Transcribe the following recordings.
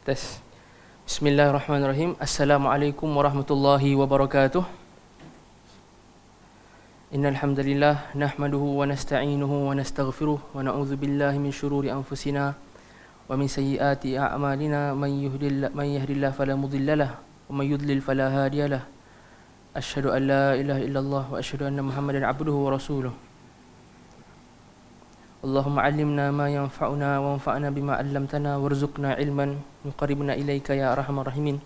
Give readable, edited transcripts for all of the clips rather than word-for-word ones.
Tes. Bismillahirrahmanirrahim. Assalamualaikum warahmatullahi wabarakatuh. Innal hamdalillah nahmaduhu wa nasta'inuhu wa nastaghfiruh wa na'udzu billahi min shururi anfusina wa min sayyiati a'malina man yahdihillahu fala mudhillalah wa man yudlil fala hadiyalah. Asyhadu an la ilaha illallah wa asyhadu anna Muhammadan 'abduhu wa rasuluh. Allahumma 'allimna ma yanfa'una wanfa'na bima 'allamtana warzuqna 'ilman yuqarribuna ilaika ya arhamar rahimin.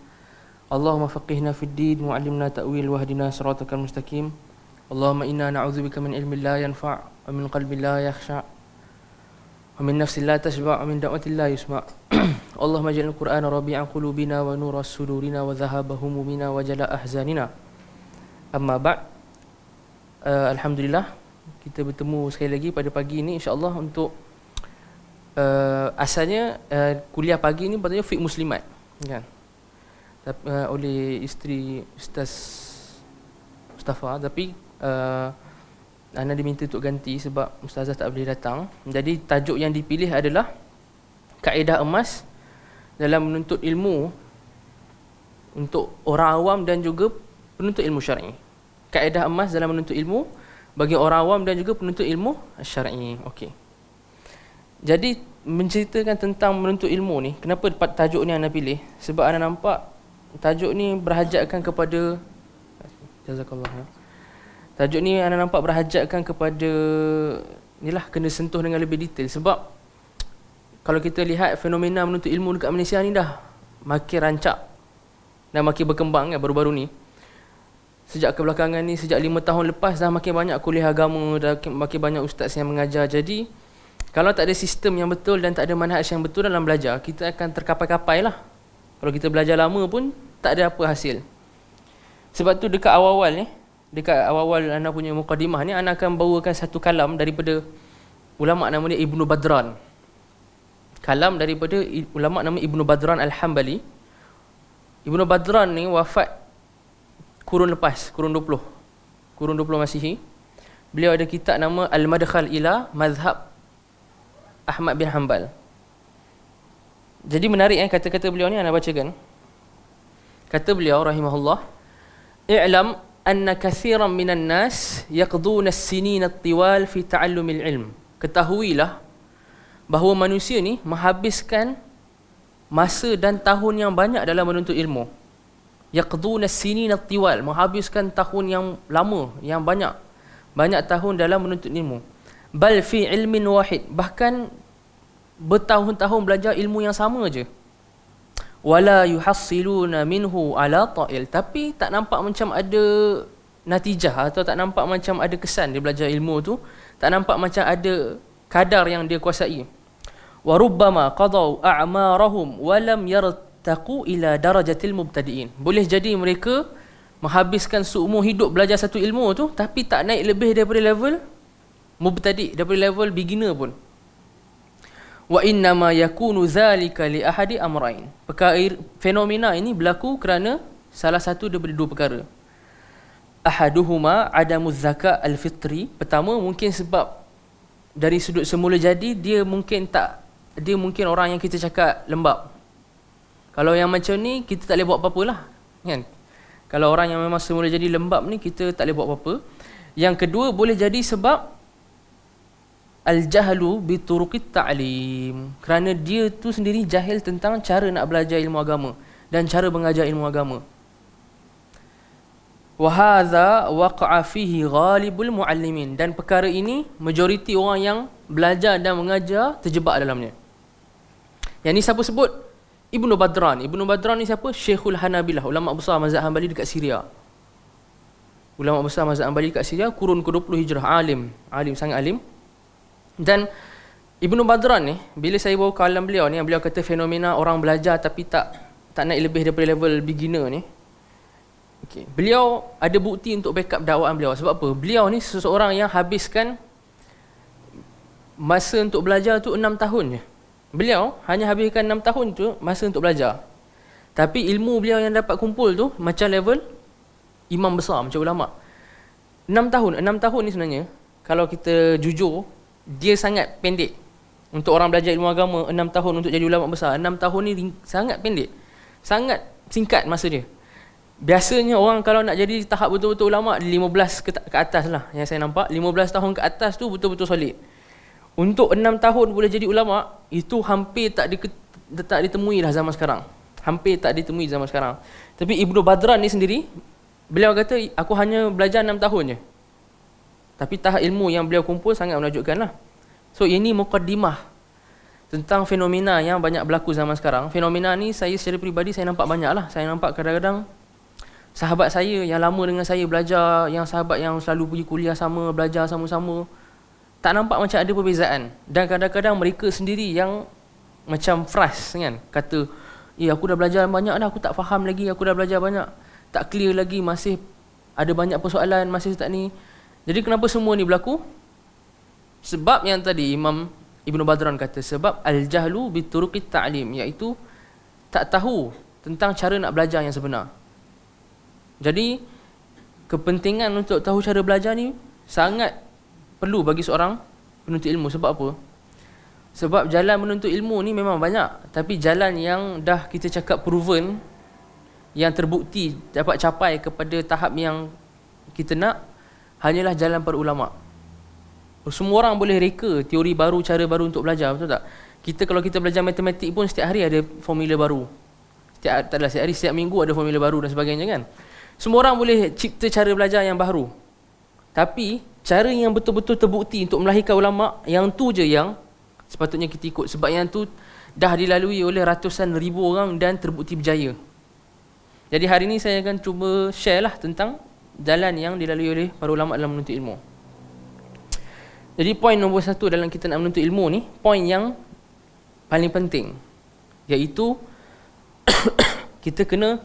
Allahumma faqihna fid din wa 'allimna ta'wil wahdina siratal mustaqim. Allahumma inna na'udzubika min ilmin la yanfa' wa min qalbin la yakhsha' wa min nafsin la tashba' wa min da'watin la yusma'. Allahumma ij'al al-Qur'ana rabi'a qulubina wa nura sudurina wa dhahaba humumina wa jala' ahzanina. Amma ba'd. Alhamdulillah kita bertemu sekali lagi pada pagi ini insya-Allah untuk asalnya kuliah pagi ini patutnya fiqh muslimat kan. Oleh isteri Ustaz Mustafa, tapi Ana diminta untuk ganti sebab Ustazah tak boleh datang. Jadi tajuk yang dipilih adalah kaedah emas dalam menuntut ilmu untuk orang awam dan juga penuntut ilmu syar'i. Kaedah emas dalam menuntut ilmu bagi orang awam dan juga penuntut ilmu syar'i. Okey. Jadi menceritakan tentang menuntut ilmu ni, kenapa tajuk ni Ana pilih? Sebab Ana nampak tajuk ni berhajatkan kepada jazakallah. Tajuk ni Ana nampak berhajatkan kepada inilah kena sentuh dengan lebih detail sebab kalau kita lihat fenomena menuntut ilmu dekat Malaysia ni dah makin rancak dan makin berkembang kan baru-baru ni. Sejak kebelakangan ni, sejak 5 tahun lepas dah makin banyak kuliah agama, dah makin banyak ustaz yang mengajar. Jadi kalau tak ada sistem yang betul dan tak ada manhaj yang betul dalam belajar, kita akan terkapai-kapai lah. Kalau kita belajar lama pun tak ada apa hasil. Sebab tu dekat awal-awal Ana punya mukadimah ni, Ana akan bawakan satu kalam daripada ulama namanya Ibnu Badran. Kalam daripada ulama nama Ibnu Badran Al-Hambali. Ibnu Badran ni wafat kurun lepas, kurun 20 Masihi. Beliau ada kitab nama Al-Madkhal ila Madhhab Ahmad bin Hanbal. Jadi menarik kata-kata beliau ni, Ana bacakan. Kata beliau rahimahullah, "I'lam anna kathiran minan nas yaqduna as-sinina at-tiwal fi ta'allumil ilm." Ketahuilah bahawa manusia ni menghabiskan masa dan tahun yang banyak dalam menuntut ilmu. Yaqduna as-sinina at-tiwal, menghabiskan tahun yang lama, yang banyak tahun dalam menuntut ilmu. Bal fi ilmin wahid, bahkan bertahun-tahun belajar ilmu yang sama je. Wala yuhassiluna minhu ala ta'il, tapi tak nampak macam ada natijah atau tak nampak macam ada kesan dia belajar ilmu tu, tak nampak macam ada kadar yang dia kuasai. Wa rubbama qadaw a'marahum wa lam yartaqu ila darajatil mubtadi'in. Boleh jadi mereka menghabiskan seumur hidup belajar satu ilmu tu tapi tak naik lebih daripada level mubtadi', daripada level beginner pun. Wa inna ma yakunu zalika li ahadi amrain. Fenomena ini berlaku kerana salah satu daripada dua perkara. Ahaduhuma adamuz zakat al-fitri. Pertama, mungkin sebab dari sudut semula jadi dia mungkin orang yang kita cakap lembab. Kalau yang macam ni kita tak boleh buat apa-apa lah kan. Kalau orang yang memang semula jadi lembab ni kita tak boleh buat apa-apa. Yang kedua, boleh jadi sebab al-jahlu bi turuqit ta'lim, kerana dia tu sendiri jahil tentang cara nak belajar ilmu agama dan cara mengajar ilmu agama. Wa hadza waqa'a fihi ghalibul muallimin, dan perkara ini majoriti orang yang belajar dan mengajar terjebak dalamnya. Yang ni siapa sebut? Ibnu Badran. Ibnu Badran ni siapa? Syekhul Hanabilah, ulama besar mazhab Hanbali dekat Syria. Ulama besar mazhab Hanbali dekat Syria, kurun ke-20 Hijrah, alim, sangat alim. Dan Ibnu Badran ni, bila saya bawa kalam beliau ni, beliau kata fenomena orang belajar tapi tak naik lebih daripada level beginner ni. Okay. Beliau ada bukti untuk backup dakwaan beliau. Sebab apa? Beliau ni seseorang yang habiskan masa untuk belajar tu 6 tahun je. Beliau hanya habiskan 6 tahun tu masa untuk belajar. Tapi ilmu beliau yang dapat kumpul tu macam level imam besar, macam ulama. 6 tahun ni sebenarnya kalau kita jujur, dia sangat pendek. Untuk orang belajar ilmu agama 6 tahun untuk jadi ulama besar, 6 tahun ni sangat pendek. Sangat singkat masa dia. Biasanya orang kalau nak jadi tahap betul-betul ulama 15 ke atas lah yang saya nampak. 15 tahun ke atas tu betul-betul solid. Untuk 6 tahun boleh jadi ulama, itu hampir tak ditemui lah zaman sekarang. Hampir tak ditemui zaman sekarang. Tapi Ibnu Badran ni sendiri, beliau kata aku hanya belajar 6 tahun je. Tapi tahap ilmu yang beliau kumpul sangat menakjubkan lah. So ini muqaddimah tentang fenomena yang banyak berlaku zaman sekarang. Fenomena ni saya secara peribadi saya nampak banyak lah. Saya nampak kadang-kadang sahabat saya yang lama dengan saya belajar, yang sahabat yang selalu pergi kuliah sama, belajar sama-sama, tak nampak macam ada perbezaan. Dan kadang-kadang mereka sendiri yang macam frust kan, kata aku dah belajar banyak dah, aku tak faham lagi, aku dah belajar banyak, tak clear lagi, masih ada banyak persoalan, masih tak ni. Jadi kenapa semua ni berlaku? Sebab yang tadi Imam Ibnu Badran kata, sebab al-jahlu bituruqit ta'lim, iaitu tak tahu tentang cara nak belajar yang sebenar. Jadi kepentingan untuk tahu cara belajar ni sangat perlu bagi seorang penuntut ilmu. Sebab apa? Sebab jalan menuntut ilmu ni memang banyak, tapi jalan yang dah kita cakap proven, yang terbukti dapat capai kepada tahap yang kita nak, hanyalah jalan para ulama. Semua orang boleh reka teori baru, cara baru untuk belajar, betul tak? Kalau kita belajar matematik pun setiap hari ada formula baru. Setiap hari, setiap minggu ada formula baru dan sebagainya kan. Semua orang boleh cipta cara belajar yang baru. Tapi cara yang betul-betul terbukti untuk melahirkan ulama, yang tu je yang sepatutnya kita ikut. Sebab yang tu dah dilalui oleh ratusan ribu orang dan terbukti berjaya. Jadi hari ni saya akan cuba share lah tentang jalan yang dilalui oleh para ulama dalam menuntut ilmu. Jadi poin nombor 1 dalam kita nak menuntut ilmu ni, poin yang paling penting, iaitu kita kena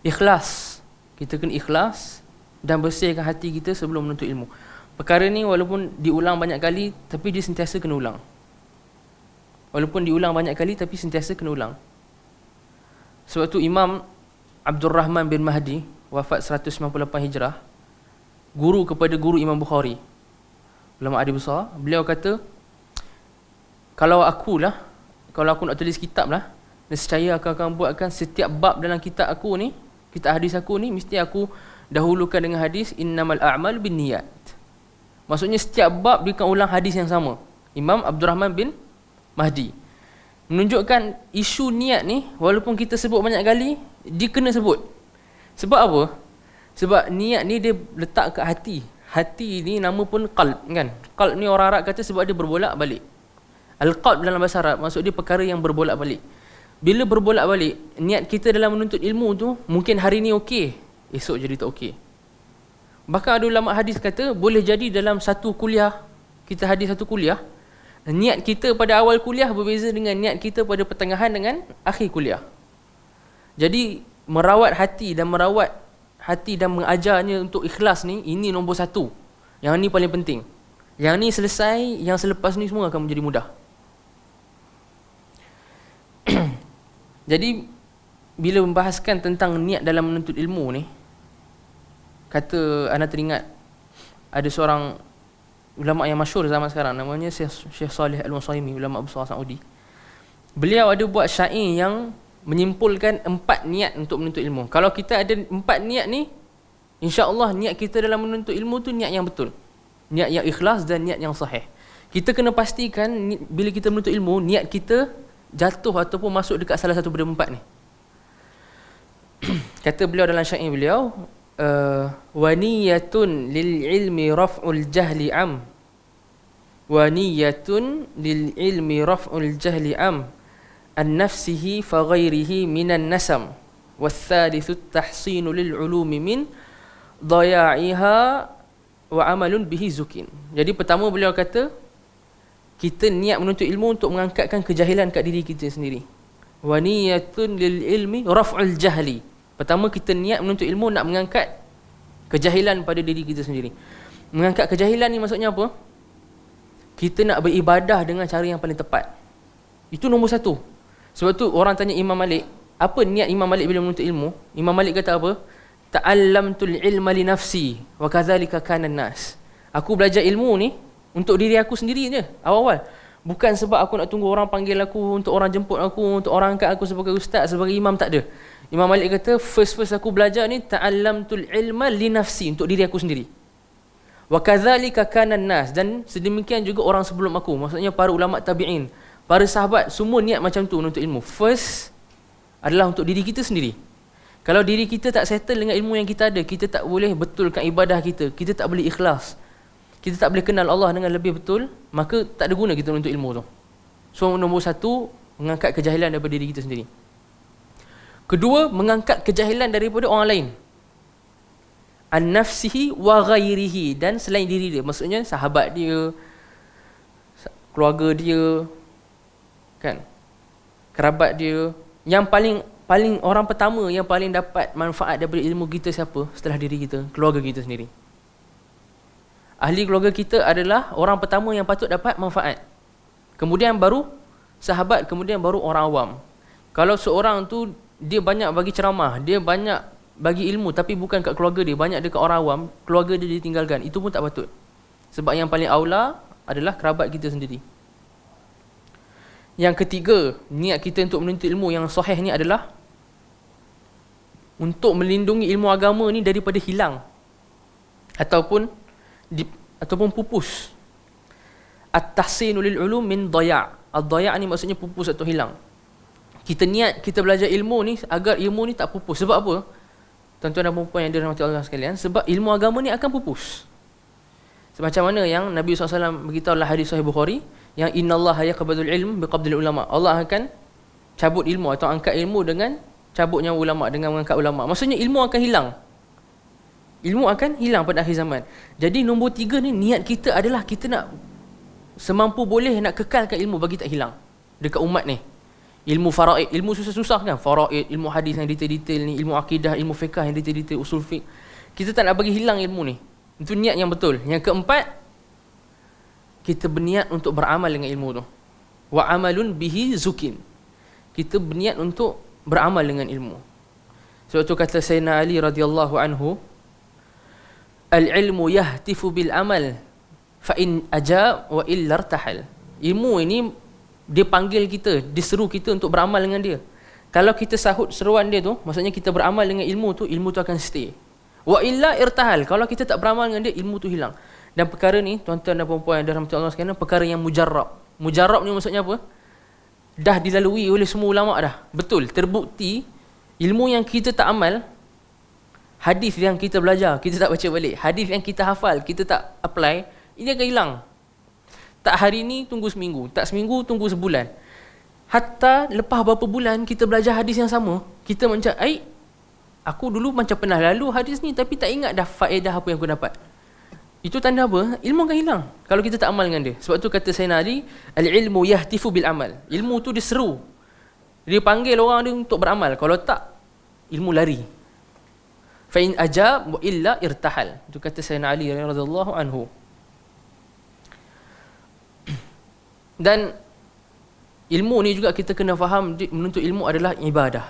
ikhlas. Kita kena ikhlas dan bersihkan hati kita sebelum menuntut ilmu. Perkara ni walaupun diulang banyak kali, tapi dia sentiasa kena ulang. Walaupun diulang banyak kali, tapi sentiasa kena ulang. Sebab tu Imam Abdul Rahman bin Mahdi, wafat 198 Hijrah, guru kepada guru Imam Bukhari, ulama hadis besar, beliau kata, kalau aku nak tulis kitab lah, nescaya aku akan buatkan setiap bab dalam kitab aku ni, kitab hadis aku ni, mesti aku dahulukan dengan hadis innamal a'mal binniyat. Maksudnya setiap bab dia akan ulang hadis yang sama. Imam Abdul Rahman bin Mahdi menunjukkan isu niat ni, walaupun kita sebut banyak kali, dia kena sebut. Sebab apa? Sebab niat ni dia letak kat hati. Hati ni nama pun qalb kan. Qalb ni orang Arab kata sebab dia berbolak-balik. Al-qalb dalam bahasa Arab maksud dia perkara yang berbolak-balik. Bila berbolak-balik, niat kita dalam menuntut ilmu tu mungkin hari ni okey, esok jadi tak okey. Bahkan ada ulama hadis kata boleh jadi dalam satu kuliah, kita hadis satu kuliah, niat kita pada awal kuliah berbeza dengan niat kita pada pertengahan dengan akhir kuliah. Jadi merawat hati dan mengajarnya untuk ikhlas ni, ini nombor 1. Yang ni paling penting. Yang ni selesai, yang selepas ni semua akan menjadi mudah. Jadi bila membahaskan tentang niat dalam menuntut ilmu ni, kata anda teringat ada seorang ulama yang masyhur zaman sekarang, namanya Syekh Saleh Al-Utsaimin, ulama besar Saudi. Beliau ada buat syair yang menyimpulkan 4 niat untuk menuntut ilmu. Kalau kita ada 4 niat ni, insya-Allah niat kita dalam menuntut ilmu tu niat yang betul, niat yang ikhlas dan niat yang sahih. Kita kena pastikan bila kita menuntut ilmu, niat kita jatuh ataupun masuk dekat salah satu daripada 4 ni. Kata beliau dalam syair beliau, wa niyatun lil ilmi raf'ul jahli am, wa niyatun lil ilmi raf'ul jahli am, an nafsihi fa ghairihi minan nasam, wathalithu tahsinu lil ulumi min daya'iha wa amalun bihi zukin. Jadi pertama beliau kata, kita niat menuntut ilmu untuk mengangkatkan kejahilan kat diri kita sendiri. Wa niyatun lil ilmi raf'ul jahli. Pertama kita niat menuntut ilmu nak mengangkat kejahilan pada diri kita sendiri. Mengangkat kejahilan ni maksudnya apa? Kita nak beribadah dengan cara yang paling tepat. Itu nombor 1. Sebab tu orang tanya Imam Malik, apa niat Imam Malik bila menuntut ilmu? Imam Malik kata apa? Ta'allamtul ilma li nafsi wa kadzalika kana nas. Aku belajar ilmu ni untuk diri aku sendiri je awal-awal. Bukan sebab aku nak tunggu orang panggil aku, untuk orang jemput aku, untuk orang angkat aku sebagai ustaz, sebagai imam, tak ada. Imam Malik kata, first aku belajar ni ta'allamtul ilma li nafsi, untuk diri aku sendiri. Wa kadzalika kana nas, dan sedemikian juga orang sebelum aku, maksudnya para ulama tabi'in, para sahabat, semua niat macam tu untuk ilmu. First adalah untuk diri kita sendiri. Kalau diri kita tak settle dengan ilmu yang kita ada, kita tak boleh betulkan ibadah kita, kita tak boleh ikhlas, kita tak boleh kenal Allah dengan lebih betul, maka tak ada guna kita untuk ilmu tu. So nombor satu, mengangkat kejahilan daripada diri kita sendiri. Kedua, mengangkat kejahilan daripada orang lain, an-nafsihi wa ghairihi, dan selain diri dia, maksudnya sahabat dia, keluarga dia, kan, kerabat dia. Yang paling orang pertama yang paling dapat manfaat daripada ilmu kita siapa? Setelah diri kita, keluarga kita sendiri. Ahli keluarga kita adalah orang pertama yang patut dapat manfaat. Kemudian baru sahabat, kemudian baru orang awam. Kalau seorang tu dia banyak bagi ceramah, dia banyak bagi ilmu, tapi bukan kat keluarga dia, banyak dekat orang awam, keluarga dia ditinggalkan, itu pun tak patut. Sebab yang paling aula adalah kerabat kita sendiri. Yang ketiga, niat kita untuk menuntut ilmu yang sahih ni adalah untuk melindungi ilmu agama ni daripada hilang ataupun pupus. At-tahsinu lil ulum min daya'. Ad-daya' ni maksudnya pupus atau hilang. Kita niat kita belajar ilmu ni agar ilmu ni tak pupus. Sebab apa? Tuan-tuan dan puan-puan yang dirahmati Allah sekalian, sebab ilmu agama ni akan pupus. Semacam mana yang Nabi SAW beritahu dalam hadis Sahih Bukhari, yang innallaha yaqbadul ilm biqabdil ulama. Allah akan cabut ilmu atau angkat ilmu dengan cabutnya ulama, dengan mengangkat ulama. Maksudnya ilmu akan hilang. Ilmu akan hilang pada akhir zaman. Jadi nombor 3 ni, niat kita adalah kita nak semampu boleh nak kekalkan ilmu bagi tak hilang dekat umat ni. Ilmu faraid, ilmu susah-susah kan, faraid, ilmu hadis yang detail-detail ni, ilmu akidah, ilmu fiqh yang detail-detail, usul fiqh. Kita tak nak bagi hilang ilmu ni. Itu niat yang betul. Yang keempat, kita berniat untuk beramal dengan ilmu tu. Wa amalun bihi zukin. Kita berniat untuk beramal dengan ilmu. Sebab tu kata Sayyidina Ali radhiyallahu anhu, al-ilmu yahtifu bil amal fa in ajab wa illa irtahal. Ilmu ini dia panggil kita, dia seru kita untuk beramal dengan dia. Kalau kita sahut seruan dia tu, maksudnya kita beramal dengan ilmu tu akan stay. Wa illa irtahal. Kalau kita tak beramal dengan dia, ilmu tu hilang. Dan perkara ni, tuan-tuan dan puan-puan yang dirahmati Allah sekalian, perkara yang mujarrab. Mujarrab ni maksudnya apa? Dah dilalui oleh semua ulama dah. Betul, terbukti ilmu yang kita tak amal, hadis yang kita belajar, kita tak baca balik, hadis yang kita hafal, kita tak apply, ini akan hilang. Tak hari ni tunggu seminggu, tak seminggu tunggu sebulan. Hatta lepas berapa bulan kita belajar hadis yang sama, kita macam, aku dulu macam pernah lalu hadis ni tapi tak ingat dah faedah apa yang aku dapat. Itu tanda apa? Ilmu akan hilang kalau kita tak amal dengan dia. Sebab tu kata Sayyidina Ali, al-ilmu yahtifu bil amal. Ilmu tu dia seru, dia panggil orang dia untuk beramal. Kalau tak, ilmu lari. Fa in ajab wa illa irtahal. Itu kata Sayyidina Ali radhiyallahu anhu. Dan ilmu ni juga kita kena faham, menuntut ilmu adalah ibadah.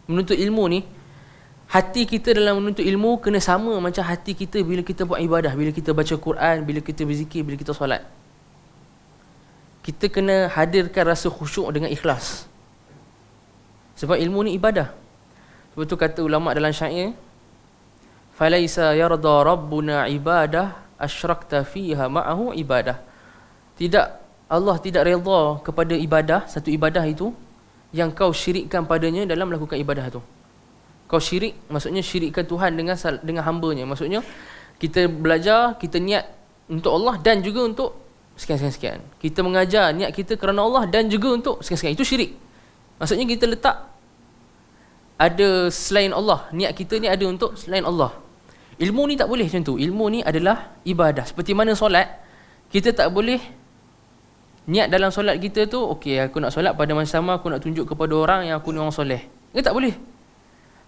Menuntut ilmu ni, hati kita dalam menuntut ilmu kena sama macam hati kita bila kita buat ibadah, bila kita baca Quran, bila kita berzikir, bila kita solat. Kita kena hadirkan rasa khusyuk dengan ikhlas. Sebab ilmu ni ibadah. Sebab tu kata ulama dalam syair, falaisa yarda rabbuna ibadah asyrakta fiha ma'ahu ibadah. Allah tidak redha kepada ibadah, satu ibadah itu yang kau syirikkan padanya dalam melakukan ibadah tu. Kau syirik, maksudnya syirikkan Tuhan dengan hamba-Nya. Maksudnya kita belajar, kita niat untuk Allah dan juga untuk sekian-sekian. Kita mengajar, niat kita kerana Allah dan juga untuk sekian-sekian. Itu syirik. Maksudnya kita letak ada selain Allah, niat kita ni ada untuk selain Allah. Ilmu ni tak boleh macam tu. Ilmu ni adalah ibadah. Seperti mana solat, kita tak boleh niat dalam solat kita tu, okey, aku nak solat pada masa sama, aku nak tunjuk kepada orang yang aku ni orang soleh. Dia tak boleh.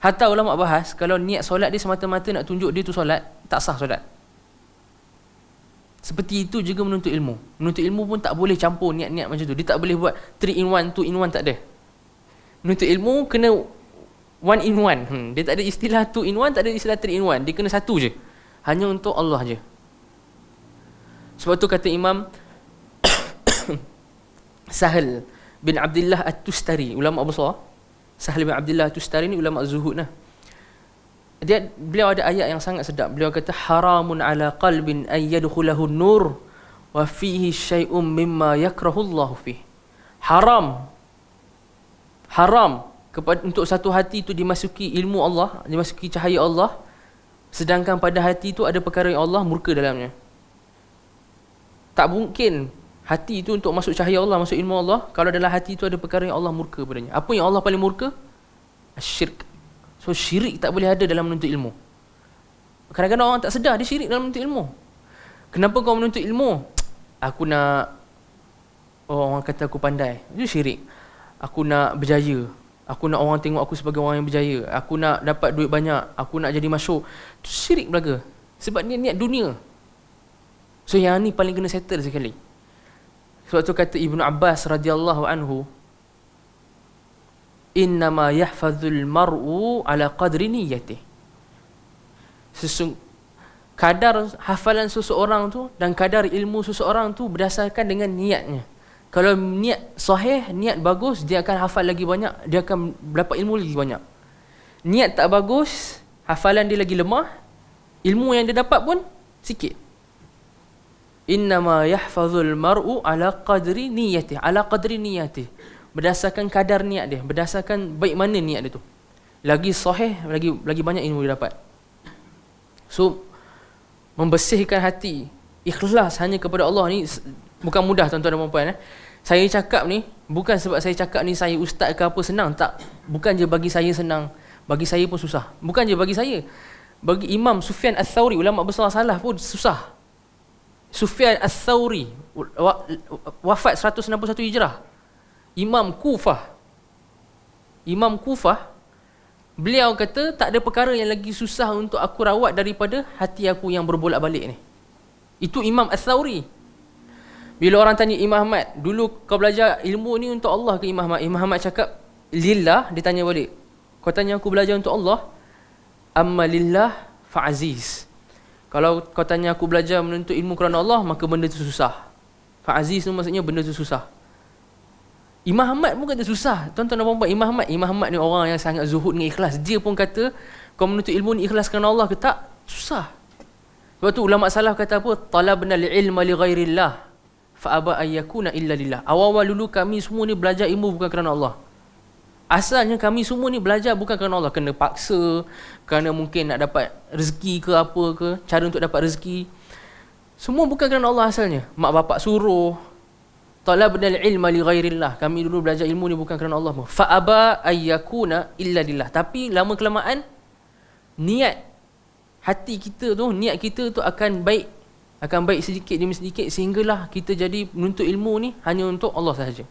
Hatta ulama bahas, kalau niat solat dia semata-mata nak tunjuk dia tu solat, tak sah solat. Seperti itu juga menuntut ilmu. Menuntut ilmu pun tak boleh campur niat-niat macam tu. Dia tak boleh buat 3 in 1, 2 in 1, tak ada. Menuntut ilmu kena 1 in 1. Dia tak ada istilah 2 in 1, tak ada istilah 3 in 1. Dia kena satu je. Hanya untuk Allah je. Sebab tu kata Imam Sahal bin Abdullah At-Tustari, ulama besar. Sahal bin Abdullah At-Tustari ni ulama zuhud lah. Beliau ada ayat yang sangat sedap. Beliau kata haramun ala qalbin ay yadkhulahu nur wa fihi syai'un mimma yakrahu Allah fihi. Haram untuk satu hati itu dimasuki ilmu Allah, dimasuki cahaya Allah, sedangkan pada hati itu ada perkara yang Allah murka dalamnya. Tak mungkin hati itu untuk masuk cahaya Allah, masuk ilmu Allah, kalau dalam hati itu ada perkara yang Allah murka padanya. Apa yang Allah paling murka? Syirik. So syirik tak boleh ada dalam menuntut ilmu. Kadang-kadang orang tak sedar dia syirik dalam menuntut ilmu. Kenapa kau menuntut ilmu? Aku nak, orang kata aku pandai, itu syirik. Aku nak berjaya, aku nak orang tengok aku sebagai orang yang berjaya, aku nak dapat duit banyak, aku nak jadi masyhur. Itu syirik belaka. Sebab niat dunia. So yang ni paling kena settle sekali. Sebab tu kata Ibnu Abbas radhiyallahu anhu, innama yahfazul mar'u ala qadri niyyatih. Kadar hafalan seseorang tu dan kadar ilmu seseorang tu berdasarkan dengan niatnya. Kalau niat sahih, niat bagus, dia akan hafal lagi banyak, dia akan dapat ilmu lagi banyak. Niat tak bagus, hafalan dia lagi lemah, ilmu yang dia dapat pun sikit. Innama yahfazul mar'u ala qadri niyyatih, ala qadri niyyatih. Berdasarkan kadar niat dia, berdasarkan baik mana niat dia tu. Lagi sahih, lagi banyak ilmu dia dapat. So membersihkan hati, ikhlas hanya kepada Allah ni bukan mudah tuan-tuan dan puan-puan. Saya cakap ni bukan sebab saya cakap ni saya ustaz ke apa senang, tak. Bukan je bagi saya senang, bagi saya pun susah. Bukan je bagi saya, bagi Imam Sufyan Ats-Tsauri, ulama besar salaf pun susah. Sufyan Ats-Tsauri wafat 161 Hijrah. Imam Kufah, beliau kata tak ada perkara yang lagi susah untuk aku rawat daripada hati aku yang berbolak-balik ni. Itu Imam Ats-Tsauri. Bila orang tanya Imam Ahmad, dulu kau belajar ilmu ni untuk Allah ke Imam Ahmad? Imam Ahmad cakap lillah. Dia tanya balik, kau tanya aku belajar untuk Allah? Amma lillah fa'aziz. Kalau kau tanya aku belajar menuntut ilmu kerana Allah, maka benda tu susah. Fa'aziz tu maksudnya benda tu susah. Imam Ahmad pun kata susah. Tuan-tuan dan puan-puan, Imam Ahmad ni orang yang sangat zuhud dengan ikhlas. Dia pun kata kau menuntut ilmu ni ikhlas kerana Allah ke tak? Susah. Sebab tu ulama salaf kata apa? Talabna al-ilma li ghairillah fa aba ayyakuna illa lillah. Awal-awal dulu kami semua ni belajar ilmu bukan kerana Allah. Asalnya kami semua ni belajar bukan kerana Allah, kena paksa, kerana mungkin nak dapat rezeki ke apa ke, cara untuk dapat rezeki. Semua bukan kerana Allah asalnya. Mak bapak suruh. Talabna al-ilma li ghairillah. Kami dulu belajar ilmu ni bukan kerana Allah. Fa aba ayyakuna illa lillah. Tapi lama kelamaan niat hati kita tu, niat kita tu akan baik sedikit demi sedikit sehinggalah kita jadi menuntut ilmu ni hanya untuk Allah sahaja.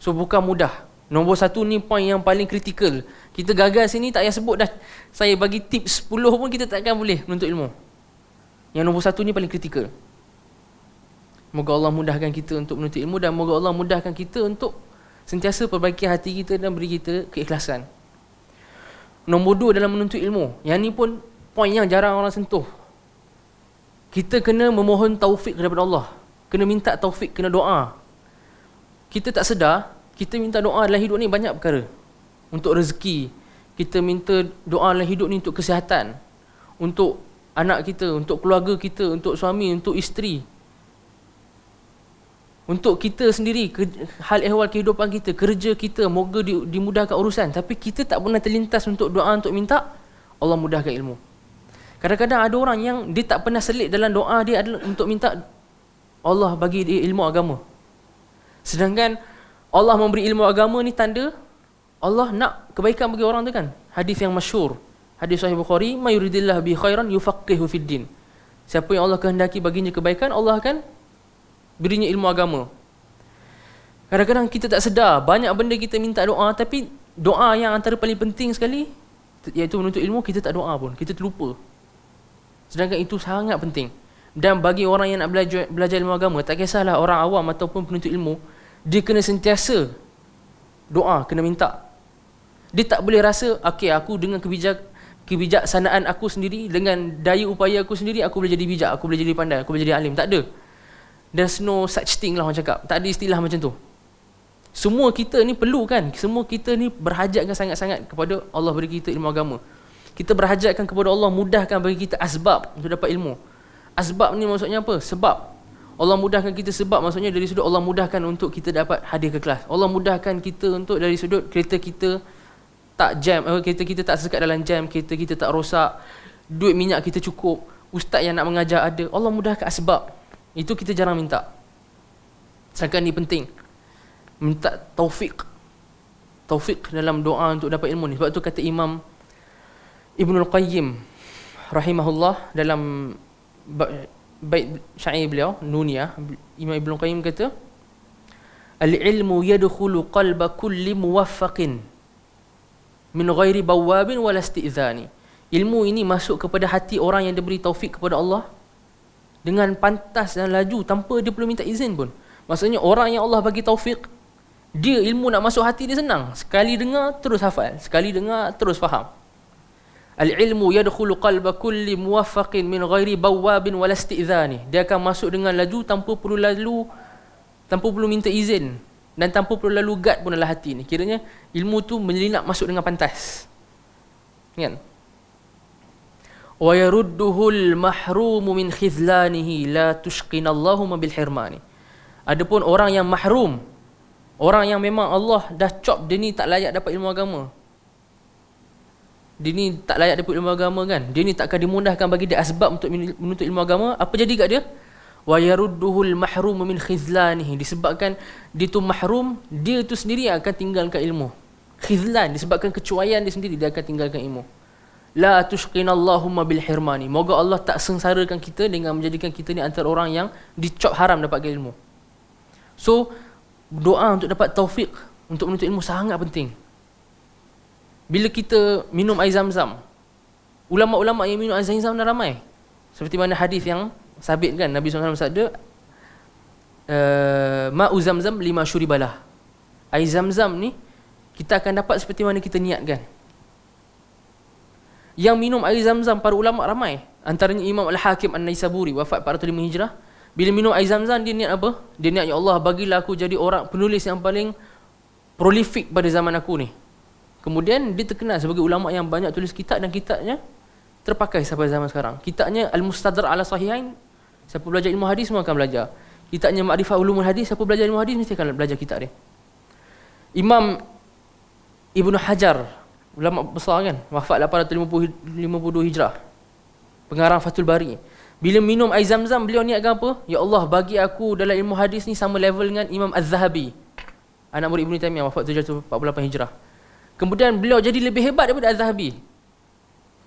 So bukan mudah. Nombor satu ni point yang paling kritikal. Kita gagal sini tak payah sebut dah. Saya bagi tips 10 pun kita takkan boleh menuntut ilmu. Yang nombor satu ni paling kritikal. Moga Allah mudahkan kita untuk menuntut ilmu dan moga Allah mudahkan kita untuk sentiasa perbaiki hati kita dan beri kita keikhlasan. Nombor 2 dalam menuntut ilmu. Yang ni pun point yang jarang orang sentuh. Kita kena memohon taufik daripada Allah. Kena minta taufik, kena doa. Kita tak sedar, kita minta doa dalam hidup ni banyak perkara. Untuk rezeki, kita minta doa dalam hidup ni untuk kesihatan, untuk anak kita, untuk keluarga kita, untuk suami, untuk isteri, untuk kita sendiri, hal ehwal kehidupan kita, kerja kita, moga dimudahkan urusan. Tapi kita tak pernah terlintas untuk doa, untuk minta Allah mudahkan ilmu. Kadang-kadang ada orang yang dia tak pernah selit dalam doa dia adalah untuk minta Allah bagi dia ilmu agama. Sedangkan Allah memberi ilmu agama ni tanda Allah nak kebaikan bagi orang tu kan. Hadis yang masyhur, hadis Sahih Bukhari, may yuridillahu bi khairan yufaqihu fid din. Siapa yang Allah kehendaki baginya kebaikan, Allah akan berinya ilmu agama. Kadang-kadang kita tak sedar, banyak benda kita minta doa, tapi doa yang antara paling penting sekali, iaitu menuntut ilmu, kita tak doa pun, kita terlupa. Sedangkan itu sangat penting. Dan bagi orang yang nak belajar ilmu agama, tak kisahlah orang awam ataupun penuntut ilmu, dia kena sentiasa doa, kena minta. Dia tak boleh rasa, okey, aku dengan kebijaksanaan aku sendiri, dengan daya upaya aku sendiri, aku boleh jadi bijak, aku boleh jadi pandai, aku boleh jadi alim. Tak ada. There's no such thing lah orang cakap. Tak ada istilah macam tu. Semua kita ni perlu kan, semua kita ni berhajatkan sangat-sangat kepada Allah beri kita ilmu agama. Kita berhajatkan kepada Allah mudahkan bagi kita asbab untuk dapat ilmu. Asbab ni maksudnya apa? Sebab. Allah mudahkan kita sebab maksudnya dari sudut Allah mudahkan untuk kita dapat hadir ke kelas. Allah mudahkan kita untuk dari sudut kereta kita tak jam, kereta kita tak sekat dalam jam, kereta kita tak rosak, duit minyak kita cukup, ustaz yang nak mengajar ada. Allah mudahkan asbab. Itu kita jarang minta. Sedangkan ni penting. Minta taufik dalam doa untuk dapat ilmu ni. Sebab tu kata Imam Ibnul Qayyim rahimahullah dalam bait syair beliau Nuniyah, Imam Ibnul Qayyim kata al-ilmu yadkhulu qalba kulli muwaffaqin min ghairi bawabin wala isti'zani. Ilmu ini masuk kepada hati orang yang diberi taufik kepada Allah dengan pantas dan laju tanpa dia perlu minta izin pun. Maksudnya orang yang Allah bagi taufik, dia ilmu nak masuk hati dia senang. Sekali dengar terus hafal, sekali dengar terus faham. Al-ilmu yadkhulu qalba kulli muwaffaqin min ghairi bawabin wala isti'zani. Dia akan masuk dengan laju tanpa perlu minta izin dan tanpa perlu lalu guard pun dalam hati ni. Kiranya ilmu tu menyelinap masuk dengan pantas. Kan? Wa yarudduhul mahrumu min khizlanihi la tushqinallahu bil hirmani. Adapun orang yang mahrum, orang yang memang Allah dah cop dia ni tak layak dapat ilmu agama. Dia ni tak layak dapat ilmu agama kan. Dia ni takkan dimudahkan bagi dia asbab untuk menuntut ilmu agama. Apa jadi kat dia? Wa yarudduhul mahrum min khizlanihi. Disebabkan dia tu mahrum, dia tu sendiri akan tinggalkan ilmu. Khizlan disebabkan kecuaian dia sendiri, dia akan tinggalkan ilmu. La tushqinallahumma bil hirmani. Moga Allah tak sengsarakan kita dengan menjadikan kita ni antara orang yang dicop haram dapatkan ilmu. So doa untuk dapat taufik untuk menuntut ilmu sangat penting. Bila kita minum air zam-zam, ulama-ulama yang minum air zam-zam dah ramai. Seperti mana hadis yang sabit kan, Nabi SAW bersabda, ma'u zam-zam lima syuribalah. Air zam-zam ni kita akan dapat seperti mana kita niatkan. Yang minum air zam-zam para ulama ramai. Antaranya Imam Al-Hakim An-Naisaburi wafat 405 Hijrah. Bila minum air zam-zam dia niat apa? Dia niat, ya Allah bagilah aku jadi orang penulis yang paling prolific pada zaman aku ni. Kemudian dia terkenal sebagai ulama yang banyak tulis kitab dan kitabnya terpakai sampai zaman sekarang. Kitabnya Al-Mustadrak ala Sahihain, siapa belajar ilmu hadis semua akan belajar. Kitabnya Ma'rifah Ulumul Hadis, siapa belajar ilmu hadis mesti akan belajar kitab dia. Imam Ibnu Hajar, ulama besar kan, wafat 852 Hijrah, pengarang Fathul Bari. Bila minum air zam-zam, beliau niatkan apa? Ya Allah bagi aku dalam ilmu hadis ni sama level dengan Imam Az-Zahabi, anak murid Ibnu Taimiyah, wafat 748 Hijrah. Kemudian beliau jadi lebih hebat daripada Az-Zahabi.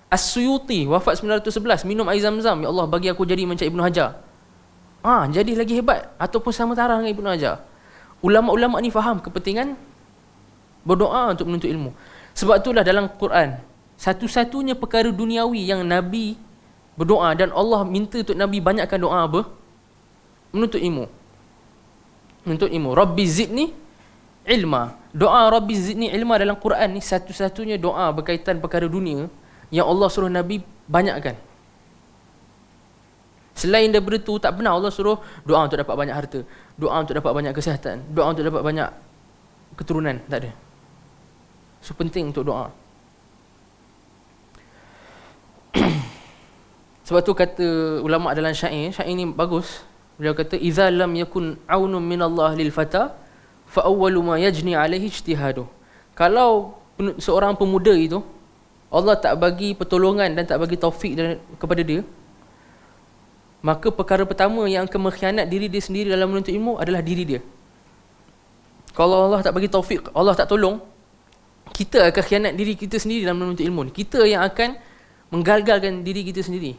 As-Suyuti wafat 911, minum air zam-zam, ya Allah bagi aku jadi macam Ibnu Hajar. Jadi lagi hebat ataupun sama taraf dengan Ibnu Hajar. Ulama-ulama ni faham kepentingan berdoa untuk menuntut ilmu. Sebab itulah dalam Quran, satu-satunya perkara duniawi yang Nabi berdoa dan Allah minta untuk Nabi banyakkan doa apa? Menuntut ilmu. Menuntut ilmu. Rabbi zidni ilma. Doa Rabbi zidni ilma dalam Quran ni satu-satunya doa berkaitan perkara dunia yang Allah suruh Nabi banyakkan. Selain daripada itu tak pernah Allah suruh doa untuk dapat banyak harta, doa untuk dapat banyak kesihatan, doa untuk dapat banyak keturunan, tak ada. So penting untuk doa. Sebab tu kata ulama dalam syair ni bagus. Beliau kata idza lam yakun aunun minallah lil fata fa awwalu ma yajni alaihi ijtihadu. Kalau seorang pemuda itu Allah tak bagi pertolongan dan tak bagi taufik kepada dia, maka perkara pertama yang akan mengkhianat diri dia sendiri dalam menuntut ilmu adalah diri dia. Kalau Allah tak bagi taufik, Allah tak tolong, kita akan khianat diri kita sendiri dalam menuntut ilmu ni. Kita yang akan menggagalkan diri kita sendiri.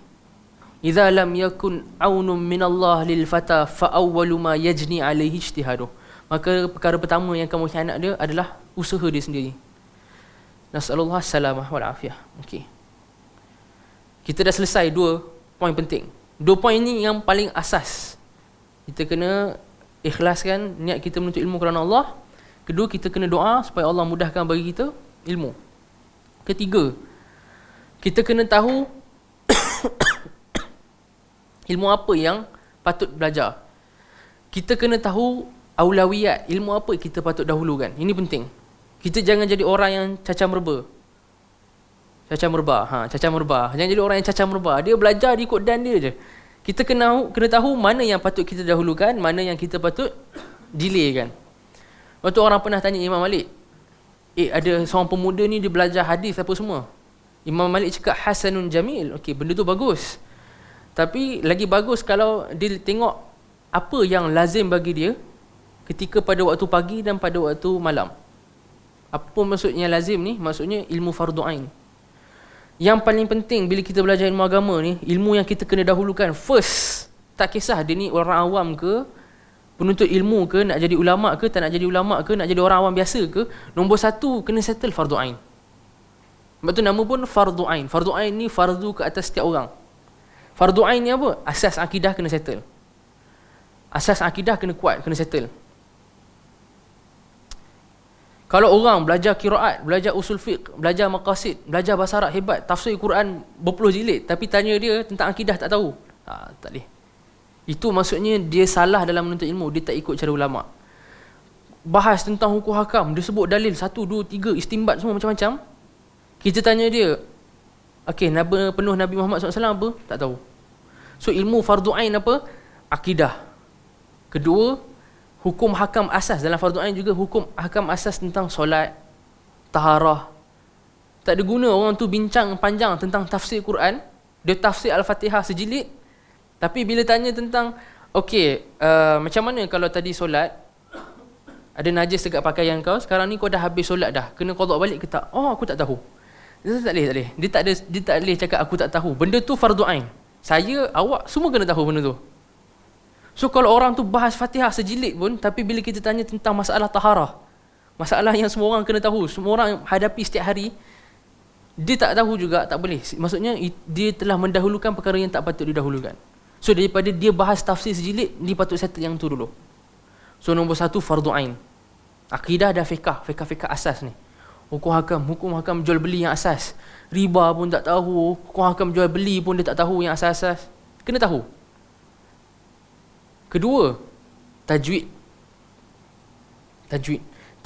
Idza lam yakun aunun minallah lil fata fa awwalu ma yajni alaihi ijtihadu. Maka perkara pertama yang akan mengkhianat dia adalah usaha dia sendiri. Nasallallahu salamah wal afiyah. Okey. Kita dah selesai dua poin penting. Dua poin ini yang paling asas. Kita kena ikhlaskan niat kita menuntut ilmu kerana Allah. Kedua, kita kena doa supaya Allah mudahkan bagi kita ilmu. Ketiga, kita kena tahu ilmu apa yang patut belajar. kita kena tahu aulawiyat, ilmu apa kita patut dahulukan. Ini penting. Kita jangan jadi orang yang cacah merba. Cacah merba. Jangan jadi orang yang cacah merba. Dia belajar dia ikut dan dia je. Kita kena tahu mana yang patut kita dahulukan, mana yang kita patut delaykan. Waktu orang pernah tanya Imam Malik, ada seorang pemuda ni dia belajar hadis apa semua. Imam Malik cakap hasanun jamil. Okey, benda tu bagus. Tapi lagi bagus kalau dia tengok apa yang lazim bagi dia ketika pada waktu pagi dan pada waktu malam. Apa maksudnya lazim ni? Maksudnya ilmu fardu ain. Yang paling penting bila kita belajar ilmu agama ni, ilmu yang kita kena dahulukan first. Tak kisah dia ni orang awam ke, penuntut ilmu ke, nak jadi ulama ke, tak nak jadi ulama ke, nak jadi orang awam biasa ke, nombor satu kena settle fardu ain. Sebab tu nama pun fardu ain. Fardu ain ni fardu ke atas setiap orang. Fardu ain ni apa? Asas akidah kena settle. Asas akidah kena kuat, kena settle. Kalau orang belajar qiraat, belajar usul fiqh, belajar maqasid, belajar bahasa Arab hebat, tafsir Quran berpuluh jilid, tapi tanya dia tentang akidah tak tahu. Tak boleh. Itu maksudnya dia salah dalam menuntut ilmu, dia tak ikut cara ulama. Bahas tentang hukum hakam, dia sebut dalil 1, 2, 3, istinbat semua macam-macam. Kita tanya dia, okey, nama penuh Nabi Muhammad SAW apa? Tak tahu. So ilmu fardu ain apa? Akidah. Kedua, hukum hakam asas. Dalam fardu ain juga hukum hakam asas tentang solat, taharah. Tak ada guna orang tu bincang panjang tentang tafsir Quran, dia tafsir Al-Fatihah sejilid, tapi bila tanya tentang okey, macam mana kalau tadi solat ada najis dekat pakaian kau, sekarang ni kau dah habis solat dah, kena qada balik ke tak? Oh, aku tak tahu. Dia tak boleh. Dia tak boleh cakap aku tak tahu. Benda tu fardu ain. Saya, awak semua kena tahu benda tu. So kalau orang tu bahas Fatihah sejilid pun, tapi bila kita tanya tentang masalah taharah, masalah yang semua orang kena tahu, semua orang hadapi setiap hari, dia tak tahu juga, tak boleh. Maksudnya dia telah mendahulukan perkara yang tak patut didahulukan. So daripada dia bahas tafsir sejilid, dia patut settle yang tu dulu. So nombor satu fardu ain. Akidah dan fiqh asas ni. Hukum hakam jual beli yang asas. Riba pun tak tahu, hukum hakam jual beli pun dia tak tahu yang asas-asas. Kena tahu. Kedua, tajwid.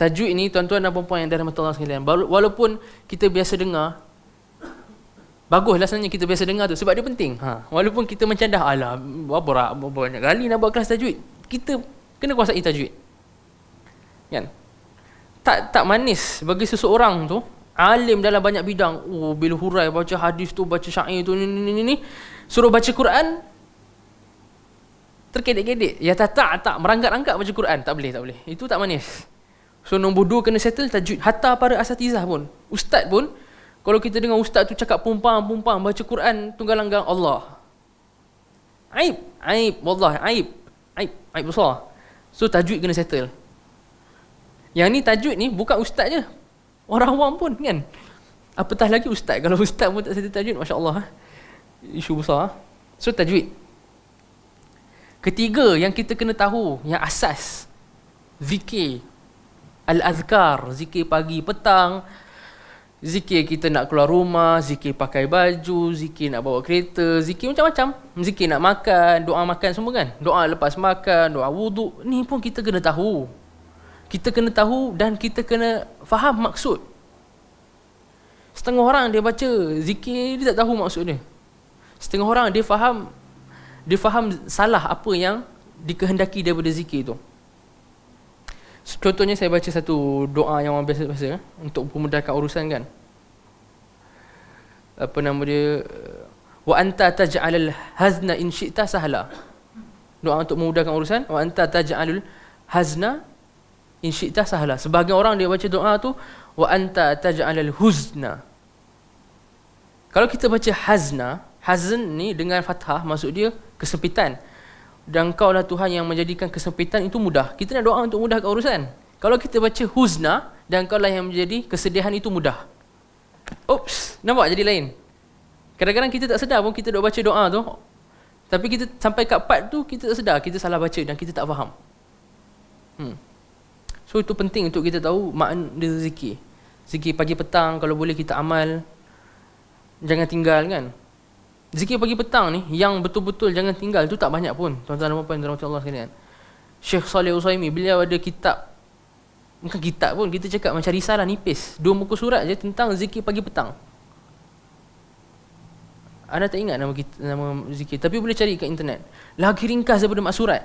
Tajwid ni tuan-tuan dan puan-puan yang dirahmati Allah sekalian, walaupun kita biasa dengar, baguslah sebenarnya kita biasa dengar tu sebab dia penting. Walaupun kita mencandah, alah berapa banyak kali nak buat kelas tajwid, kita kena kuasai tajwid. Kan? Tak manis bagi seseorang tu alim dalam banyak bidang. Bila hurai baca hadis tu, baca syair tu, ni suruh baca Quran terkedek-kedek, ya tak merangkak-rangkak baca Quran, tak boleh. Itu tak manis. So nombor 2 kena settle tajwid. Hatta para asatizah pun, ustaz pun, kalau kita dengar ustaz tu cakap pumpang baca Quran tunggal-langgang, Allah, aib wallahi, aib besar. So tajwid kena settle. Yang ni tajwid ni bukan ustaz je, orang awam pun kan. Apatah lagi ustaz. Kalau ustaz pun tak settle tajwid, masya-Allah, isu besar. So tajwid. Ketiga yang kita kena tahu, yang asas, zikir, al-azkar, zikir pagi petang, zikir kita nak keluar rumah, zikir pakai baju, zikir nak bawa kereta, zikir macam-macam, zikir nak makan, doa makan semua kan, doa lepas makan, doa wuduk, ni pun kita kena tahu. Kita kena tahu dan kita kena faham maksud. Setengah orang dia baca zikir, dia tak tahu maksud dia. Setengah orang dia faham salah apa yang dikehendaki daripada zikir tu. Contohnya saya baca satu doa yang orang biasa-biasa untuk memudahkan urusan kan. Apa nama dia? Wa anta taj'alul hazna in syi'ta sahla. Doa untuk memudahkan urusan. Wa anta taj'alul hazna in syi'ta sahla. Sebahagian orang dia baca doa tu wa anta taj'alul huzna. Kalau kita baca hazn ni dengan fathah, maksud dia kesempitan. Dan Engkau lah Tuhan yang menjadikan kesempitan itu mudah. Kita nak doa untuk mudahkan urusan. Kalau kita baca huzna, dan Engkau lah yang menjadi kesedihan itu mudah. Oops, nampak jadi lain. Kadang-kadang kita tak sedar pun kita dok baca doa tu, tapi kita sampai kat part tu kita tak sedar, kita salah baca dan kita tak faham. So itu penting untuk kita tahu makna zikir. Zikir pagi petang kalau boleh kita amal, jangan tinggal kan. Zikir pagi petang ni yang betul-betul jangan tinggal tu tak banyak pun, tuan-tuan dan puan-puan dirahmati Allah sekalian. Syekh Saleh Utsaimin, beliau ada kitab, bukan kitab pun, kita cakap macam risalah nipis, 2 muka surat je tentang zikir pagi petang. Anda tak ingat nama zikir, tapi boleh cari kat internet. Lagi ringkas daripada maksurat.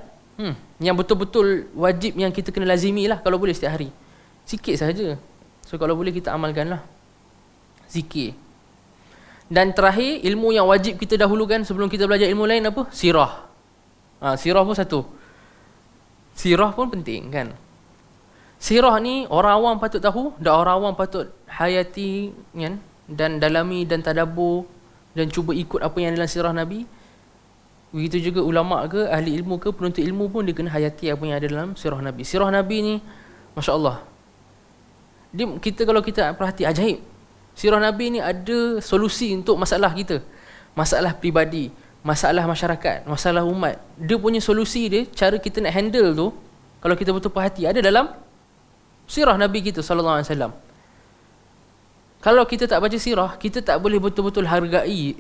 Yang betul-betul wajib yang kita kena lazimi lah kalau boleh setiap hari. Sikit sahaja. So kalau boleh kita amalkanlah zikir. Dan terakhir, ilmu yang wajib kita dahulukan sebelum kita belajar ilmu lain apa? Sirah. Sirah pun satu. Sirah pun penting kan. Sirah ni orang awam patut tahu, dan orang awam patut hayati kan, dan dalami dan tadabbur dan cuba ikut apa yang dalam sirah Nabi. Begitu juga ulama ke, ahli ilmu ke, penuntut ilmu pun dia kena hayati apa yang ada dalam sirah Nabi. Sirah Nabi ni masya-Allah. Kalau kita perhati ajaib. Sirah Nabi ni ada solusi untuk masalah kita. Masalah pribadi, masalah masyarakat, masalah umat. Dia punya solusi dia, cara kita nak handle tu, kalau kita betul perhati, ada dalam sirah Nabi kita sallallahu alaihi wasallam. Kalau kita tak baca sirah, kita tak boleh betul-betul hargai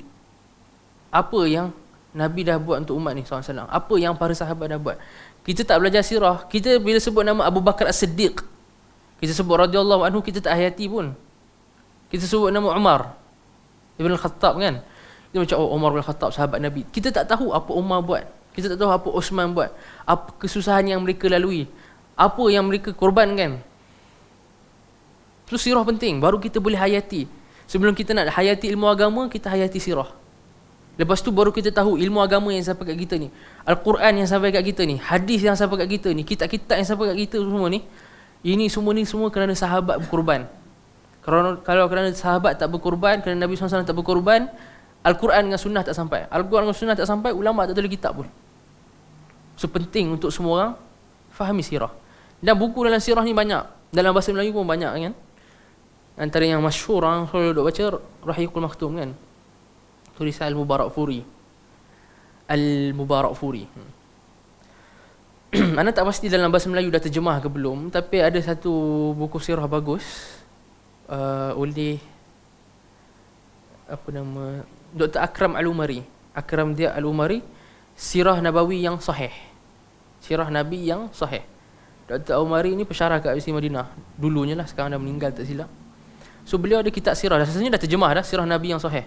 apa yang Nabi dah buat untuk umat ni sallallahu alaihi wasallam. Apa yang para sahabat dah buat. Kita tak belajar sirah, kita bila sebut nama Abu Bakar As-Siddiq, kita sebut radhiyallahu anhu, kita tak hayati pun. Kita sebut nama Umar Ibn Al-Khattab kan. Kita macam, oh Umar Ibn Al-Khattab sahabat Nabi. Kita tak tahu apa Umar buat. Kita tak tahu apa Osman buat. Apa kesusahan yang mereka lalui. Apa yang mereka korbankan. So sirah penting, baru kita boleh hayati. Sebelum kita nak hayati ilmu agama, kita hayati sirah. Lepas tu baru kita tahu ilmu agama yang sampai kat kita ni, Al-Quran yang sampai kat kita ni, hadis yang sampai kat kita ni, kitab-kitab yang sampai kat kita semua ni, ini semua kerana sahabat berkorban. Kalau kerana sahabat tak berkorban, kerana Nabi SAW tak berkorban, Al-Quran dengan sunnah tak sampai. Al-Quran dengan sunnah tak sampai, ulama tak tulis kitab pun. So penting untuk semua orang fahami sirah. Dan buku dalam sirah ni banyak. Dalam bahasa Melayu pun banyak kan. Antara yang masyhur orang selalu duk baca Rahiqul Maktum kan. Tulisan Al-Mubarak Furi. Al-Mubarak Furi. Ana tak pasti dalam bahasa Melayu dah terjemah ke belum, tapi ada satu buku sirah bagus oleh apa nama, Dr. Akram Al-Umari. Akram dia Al-Umari, Sirah Nabawi yang sahih. Sirah Nabi yang sahih. Dr. Al-Umari ni pensyarah kat Universiti Madinah. Dulunya lah, sekarang dah meninggal tak silap. So beliau ada kitab sirah, rasanya dah terjemah dah, Sirah Nabi yang sahih.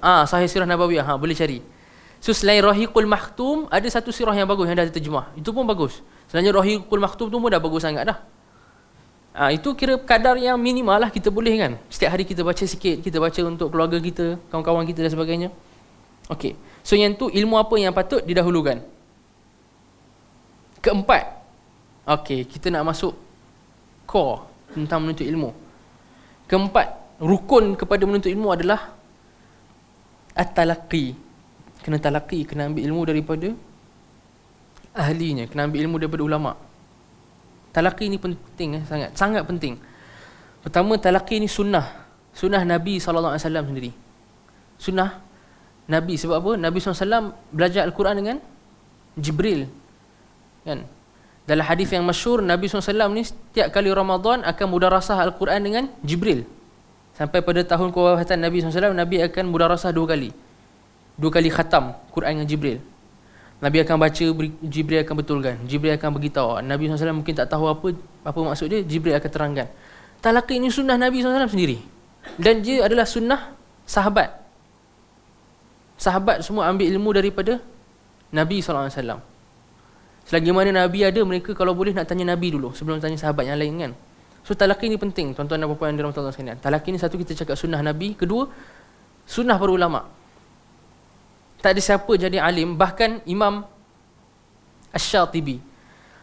Sahih Sirah Nabawi, boleh cari. So selain Rahiqul Maktum, ada satu sirah yang bagus yang dah terjemah. Itu pun bagus. Sebenarnya Rahiqul Maktum tu pun dah bagus sangat dah. Itu kira kadar yang minimal lah kita boleh kan. Setiap hari kita baca sikit, kita baca untuk keluarga kita, kawan-kawan kita dan sebagainya. Okey. So yang tu ilmu apa yang patut didahulukan? Keempat. Okey, kita nak masuk core tentang menuntut ilmu. Keempat, rukun kepada menuntut ilmu adalah at-talaqqi. Kena talaqi, kena ambil ilmu daripada ahlinya, kena ambil ilmu daripada ulama. Talaqi ni penting sangat, sangat penting. Pertama, talaqi ni sunnah Nabi SAW sendiri. Sunnah Nabi, sebab apa? Nabi SAW belajar Al-Quran dengan Jibril kan. Dalam hadis yang masyhur, Nabi SAW ni setiap kali Ramadan akan mudarasah Al-Quran dengan Jibril. Sampai pada tahun kewafatan Nabi SAW, Nabi akan mudarasah 2 kali. 2 kali khatam Quran dengan Jibril. Nabi akan baca, Jibril akan betulkan, Jibril akan beritahu. Nabi SAW mungkin tak tahu apa maksud dia, Jibril akan terangkan. Talaqi ini sunnah Nabi SAW sendiri. Dan dia adalah sunnah sahabat. Sahabat semua ambil ilmu daripada Nabi SAW. Selagi mana Nabi ada, mereka kalau boleh nak tanya Nabi dulu sebelum tanya sahabat yang lain kan. So talaqi ini penting, tuan-tuan dan puan-puan yang dirahmati Allah sekalian. Talaqi ini satu, kita cakap sunnah Nabi. Kedua, sunnah para ulama'. Tak ada siapa jadi alim, bahkan Imam Asy-Syatibi.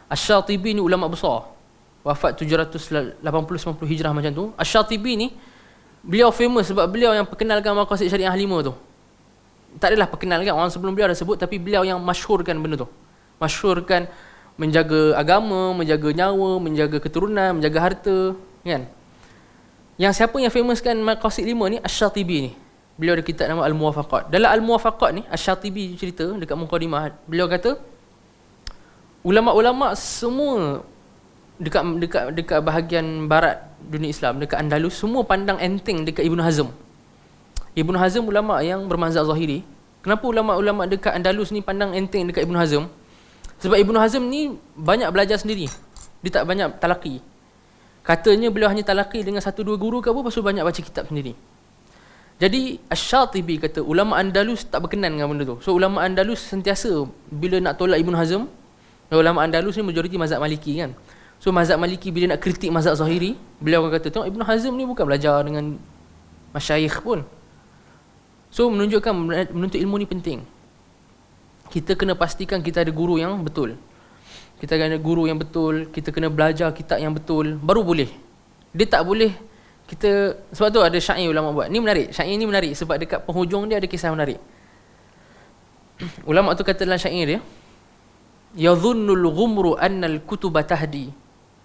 Asy-Syatibi ni ulama besar. Wafat 780-90 Hijrah macam tu. Asy-Syatibi ni beliau famous sebab beliau yang perkenalkan maqasid syariah 5 tu. Tak adalah perkenalkan, orang sebelum beliau dah sebut, tapi beliau yang masyhurkan benda tu. Masyhurkan menjaga agama, menjaga nyawa, menjaga keturunan, menjaga harta, kan? Yang siapa yang famouskan maqasid 5 ni? Asy-Syatibi ni. Beliau ada kitab nama Al-Muwafaqat. Dalam Al-Muwafaqat ni, Asy-Syatibi cerita dekat Muqaddimah, beliau kata ulama-ulama semua dekat bahagian barat dunia Islam, dekat Andalus, semua pandang enteng dekat Ibn Hazm. Ibn Hazm ulama yang bermazhab Zahiri. Kenapa ulama-ulama dekat Andalus ni pandang enteng dekat Ibn Hazm? Sebab Ibnu Hazm ni banyak belajar sendiri. Dia tak banyak talaqi. Katanya beliau hanya talaqi dengan 1-2 guru ke apa, lepas tu banyak baca kitab sendiri. Jadi Asy-Syatibi kata ulama Andalus tak berkenan dengan benda tu. So ulama Andalus sentiasa bila nak tolak Ibnu Hazm, ulama Andalus ni majoriti mazhab Maliki kan. So mazhab Maliki bila nak kritik mazhab Zahiri, beliau akan kata tengok Ibnu Hazm ni bukan belajar dengan masyayikh pun. So menunjukkan menuntut ilmu ni penting. Kita kena pastikan kita ada guru yang betul. Kita kena guru yang betul, kita kena belajar kitab yang betul, baru boleh. Dia tak boleh kita, sebab tu ada syair ulama buat. Ni menarik, syair ni menarik sebab dekat penghujung dia ada kisah menarik. Ulama tu kata dalam syair dia, yadhunnul ghumru annal kutuba tahdi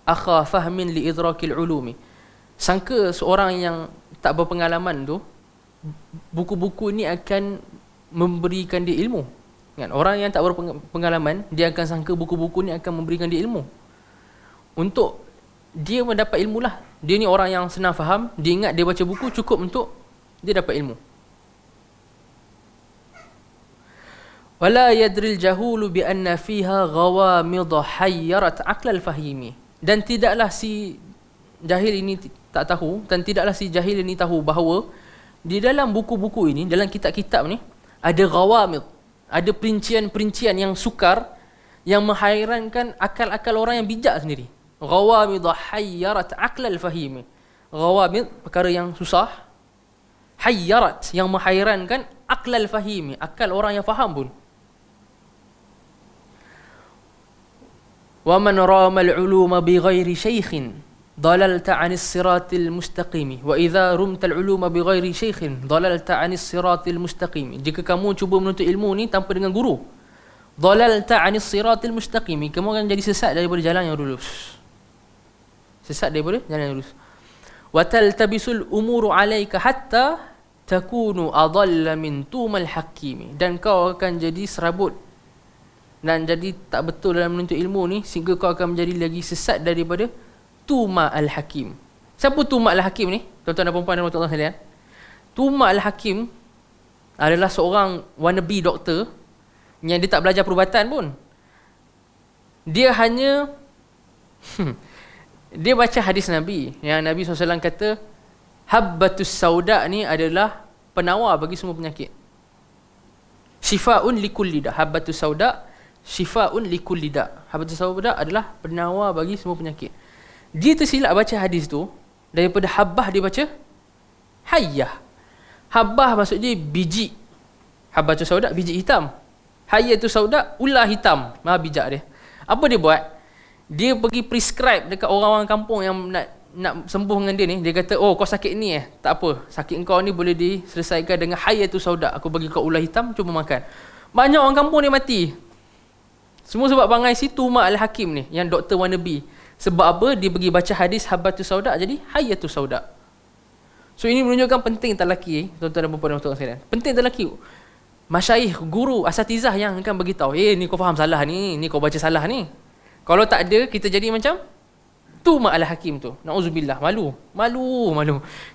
akha fahmin li idrakil ulumi. Sangka seorang yang tak berpengalaman tu, buku-buku ni akan memberikan dia ilmu kan? Orang yang tak berpengalaman, dia akan sangka buku-buku ni akan memberikan dia ilmu. Untuk dia mendapat ilmu lah, dia ni orang yang senang faham, dia ingat dia baca buku cukup untuk dia dapat ilmu. Wala yadril jahulu bi anna fiha ghawamid hayyarat aqlal fahimi. Dan tidaklah si jahil ini tak tahu, dan tidaklah si jahil ini tahu bahawa di dalam buku-buku ini, dalam kitab-kitab ni ada ghawamid, ada perincian-perincian yang sukar, yang menghairankan akal-akal orang yang bijak sendiri. Ghawamid hayyarat aqlal fahimi. Ghawamid perkara yang susah, hayyarat yang menghairankan aqlal fahimi, akal orang yang faham pun. Wa man rama al-uluma bighairi shaykhin dalalta 'anis siratil mustaqim. Wa idza rumta al-uluma bighairi shaykhin dalalta 'anis siratil mustaqim. Jika kamu cuba menuntut ilmu ni tanpa dengan guru, dalalta 'anis siratil mustaqim, kamu akan jadi sesat daripada jalan yang lurus. Sesat daripada jalan yang lurus. Wa taltabisul umuru 'alaika hatta takunu adalla min tumal hakim. Dan kau akan jadi serabut dan jadi tak betul dalam menuntut ilmu ni, sehingga kau akan menjadi lagi sesat daripada Tuma al-Hakim. Siapa Tuma al-Hakim ni? Tuan-tuan dan puan-puan dan puan-puan sekalian. Tuma al-Hakim adalah seorang wannabe doktor yang dia tak belajar perubatan pun. Dia hanya dia baca hadis Nabi yang Nabi SAW kata habbatus sauda ni adalah penawar bagi semua penyakit. Shifaun likulli da. Habbatus sauda shifaun likulli da. Habbatus sauda adalah penawar bagi semua penyakit. Dia tersilap baca hadis tu, daripada habbah dia baca hayyah. Habbah maksud dia biji. Habbatus sauda biji hitam. Hayyatus sauda ular hitam. Bijak dia. Apa dia buat? Dia pergi prescribe dekat orang-orang kampung yang nak sembuh dengan dia ni. Dia kata, oh kau sakit ni tak apa, sakit kau ni boleh diselesaikan dengan hayyatus sauda. Aku bagi kau ular hitam, cuba makan. Banyak orang kampung ni mati. Semua sebab bangai si Tuma al-Hakim ni, yang doktor wannabe. Sebab apa? Dia pergi baca hadis habbatus sauda, jadi hayyatus sauda. So ini menunjukkan penting talaqi, tuan-tuan dan puan-puan sekalian. Penting talaqi. Masyayikh, guru, asatizah yang akan beritahu, ni kau faham salah ni kau baca salah ni. Kalau tak ada, kita jadi macam Tuma al-Hakim tu. Na'udzubillah, malu.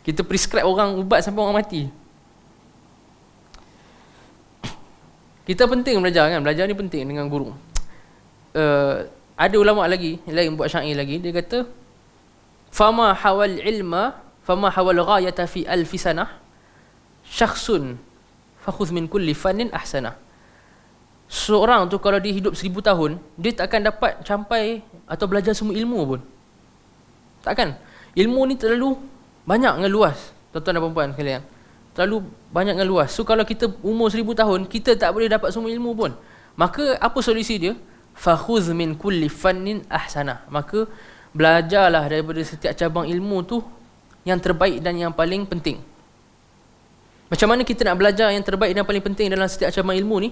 Kita prescribe orang ubat sampai orang mati. Kita penting belajar kan, belajar ni penting dengan guru. Ada ulama lagi lain buat syair lagi, dia kata fama hawal ilma fama hawal ghayata fi alfi sanah syakhsun fakhudh min kulli fannin ahsanah. Seorang tu kalau dia hidup 1000 tahun, dia tak akan dapat sampai atau belajar semua ilmu pun. Takkan. Ilmu ni terlalu banyak dengan luas, tuan-tuan dan puan-puan sekalian. Terlalu banyak dengan luas. So kalau kita umur 1000 tahun, kita tak boleh dapat semua ilmu pun. Maka apa solusi dia? Fakhudh min kulli fannin ahsanah. Maka belajarlah daripada setiap cabang ilmu tu yang terbaik dan yang paling penting. Macam mana kita nak belajar yang terbaik dan paling penting dalam setiap cabang ilmu ni?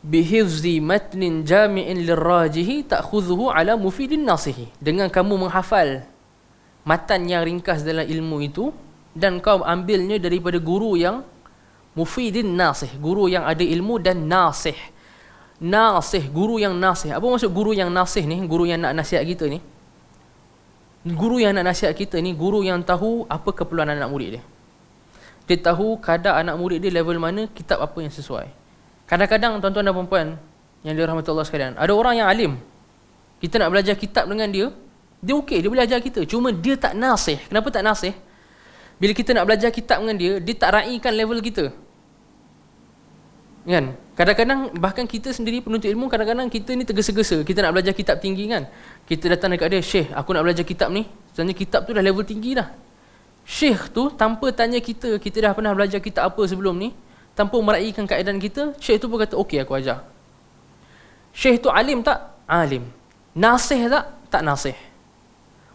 Bihifzi matnin jami'in lirrajihi ta'khudhuhu ala mufidin nasihi. Dengan kamu menghafal matan yang ringkas dalam ilmu itu, dan kau ambilnya daripada guru yang mufidin nasih, guru yang ada ilmu dan nasih. Nasih, guru yang nasih. Apa maksud guru yang nasih ni? Guru yang nak nasihat kita ni. Guru yang nak nasihat kita ni, guru yang tahu apa keperluan anak murid dia. Dia tahu kadar anak murid dia level mana, kitab apa yang sesuai. Kadang-kadang tuan-tuan dan puan-puan, yang dirahmati Allah sekalian. Ada orang yang alim, kita nak belajar kitab dengan dia, dia okey, dia boleh ajar kita. Cuma dia tak nasih. Kenapa tak nasih? Bila kita nak belajar kitab dengan dia tak raikan level kita. Kan? Kadang-kadang bahkan kita sendiri penuntut ilmu, kadang-kadang kita ni tergesa-gesa. Kita nak belajar kitab tinggi kan. Kita datang dekat dia, "Syekh, aku nak belajar kitab ni." Sebenarnya kitab tu dah level tinggi dah. Syekh tu tanpa tanya kita dah pernah belajar kitab apa sebelum ni, tanpa meraihkan keadaan kita, syekh tu pun kata, "Okey, aku ajar." Syekh tu alim tak? Alim. Nasih tak? Tak nasih.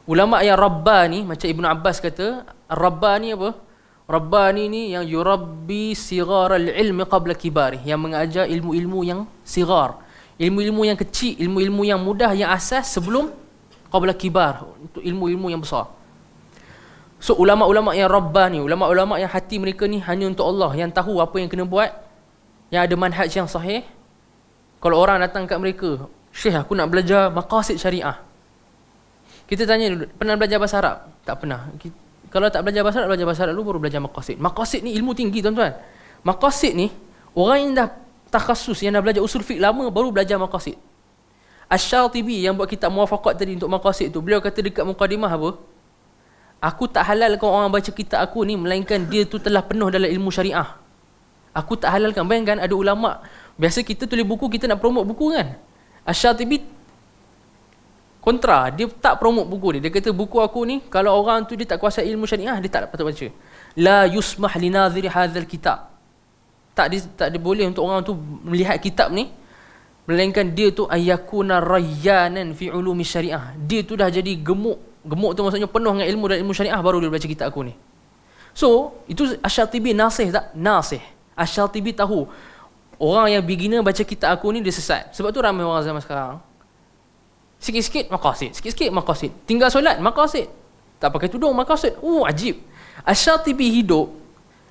Ulama yang Rabbani, macam Ibnu Abbas kata, Rabbani apa? Rabbani ni yang yurabbi sigharal ilmi qabla kibari, yang mengajar ilmu-ilmu yang sigar, ilmu-ilmu yang kecil, ilmu-ilmu yang mudah, yang asas sebelum qabla kibar, untuk ilmu-ilmu yang besar. So ulama-ulama yang Rabbani, ulama-ulama yang hati mereka ni hanya untuk Allah, yang tahu apa yang kena buat, yang ada manhaj yang sahih. Kalau orang datang kat mereka, "Syekh, aku nak belajar maqasid syariah." Kita tanya dulu, pernah belajar bahasa Arab? Tak pernah. Kalau tak belajar bahasa Arab, belajar bahasa Arab dulu baru belajar maqasid. Maqasid ni ilmu tinggi, tuan-tuan. Maqasid ni orang yang dah takhasus, yang dah belajar usul fiqh lama baru belajar maqasid. Asy-Syatibi yang buat kitab Muwafaqat tadi untuk maqasid tu, beliau kata dekat mukadimah apa? "Aku tak halalkan orang baca kitab aku ni melainkan dia tu telah penuh dalam ilmu syariah." Aku tak halalkan. Bayangkan ada ulama, biasa kita tulis buku, kita nak promote buku kan. Asy-Syatibi kontra, dia tak promote buku dia. Dia kata buku aku ni kalau orang tu dia tak kuasai ilmu syariah, dia tak patut baca. La yusmah li nadhiri hadzal kitab. Tak boleh untuk orang tu melihat kitab ni melainkan dia tu ayyakuna rayyanan fi ulumi syariah. Dia tu dah jadi gemuk. Gemuk tu maksudnya penuh dengan ilmu dan ilmu syariah baru dia baca kitab aku ni. So, itu Asy-Syatibi nasih tak? Nasih. Asy-Syatibi tahu orang yang beginner baca kitab aku ni dia sesat. Sebab tu ramai orang zaman sekarang, sikit-sikit maqasid, sikit-sikit maqasid. Tinggal solat, maqasid. Tak pakai tudung, maqasid. Ajib. Asy-Syatibi hidup,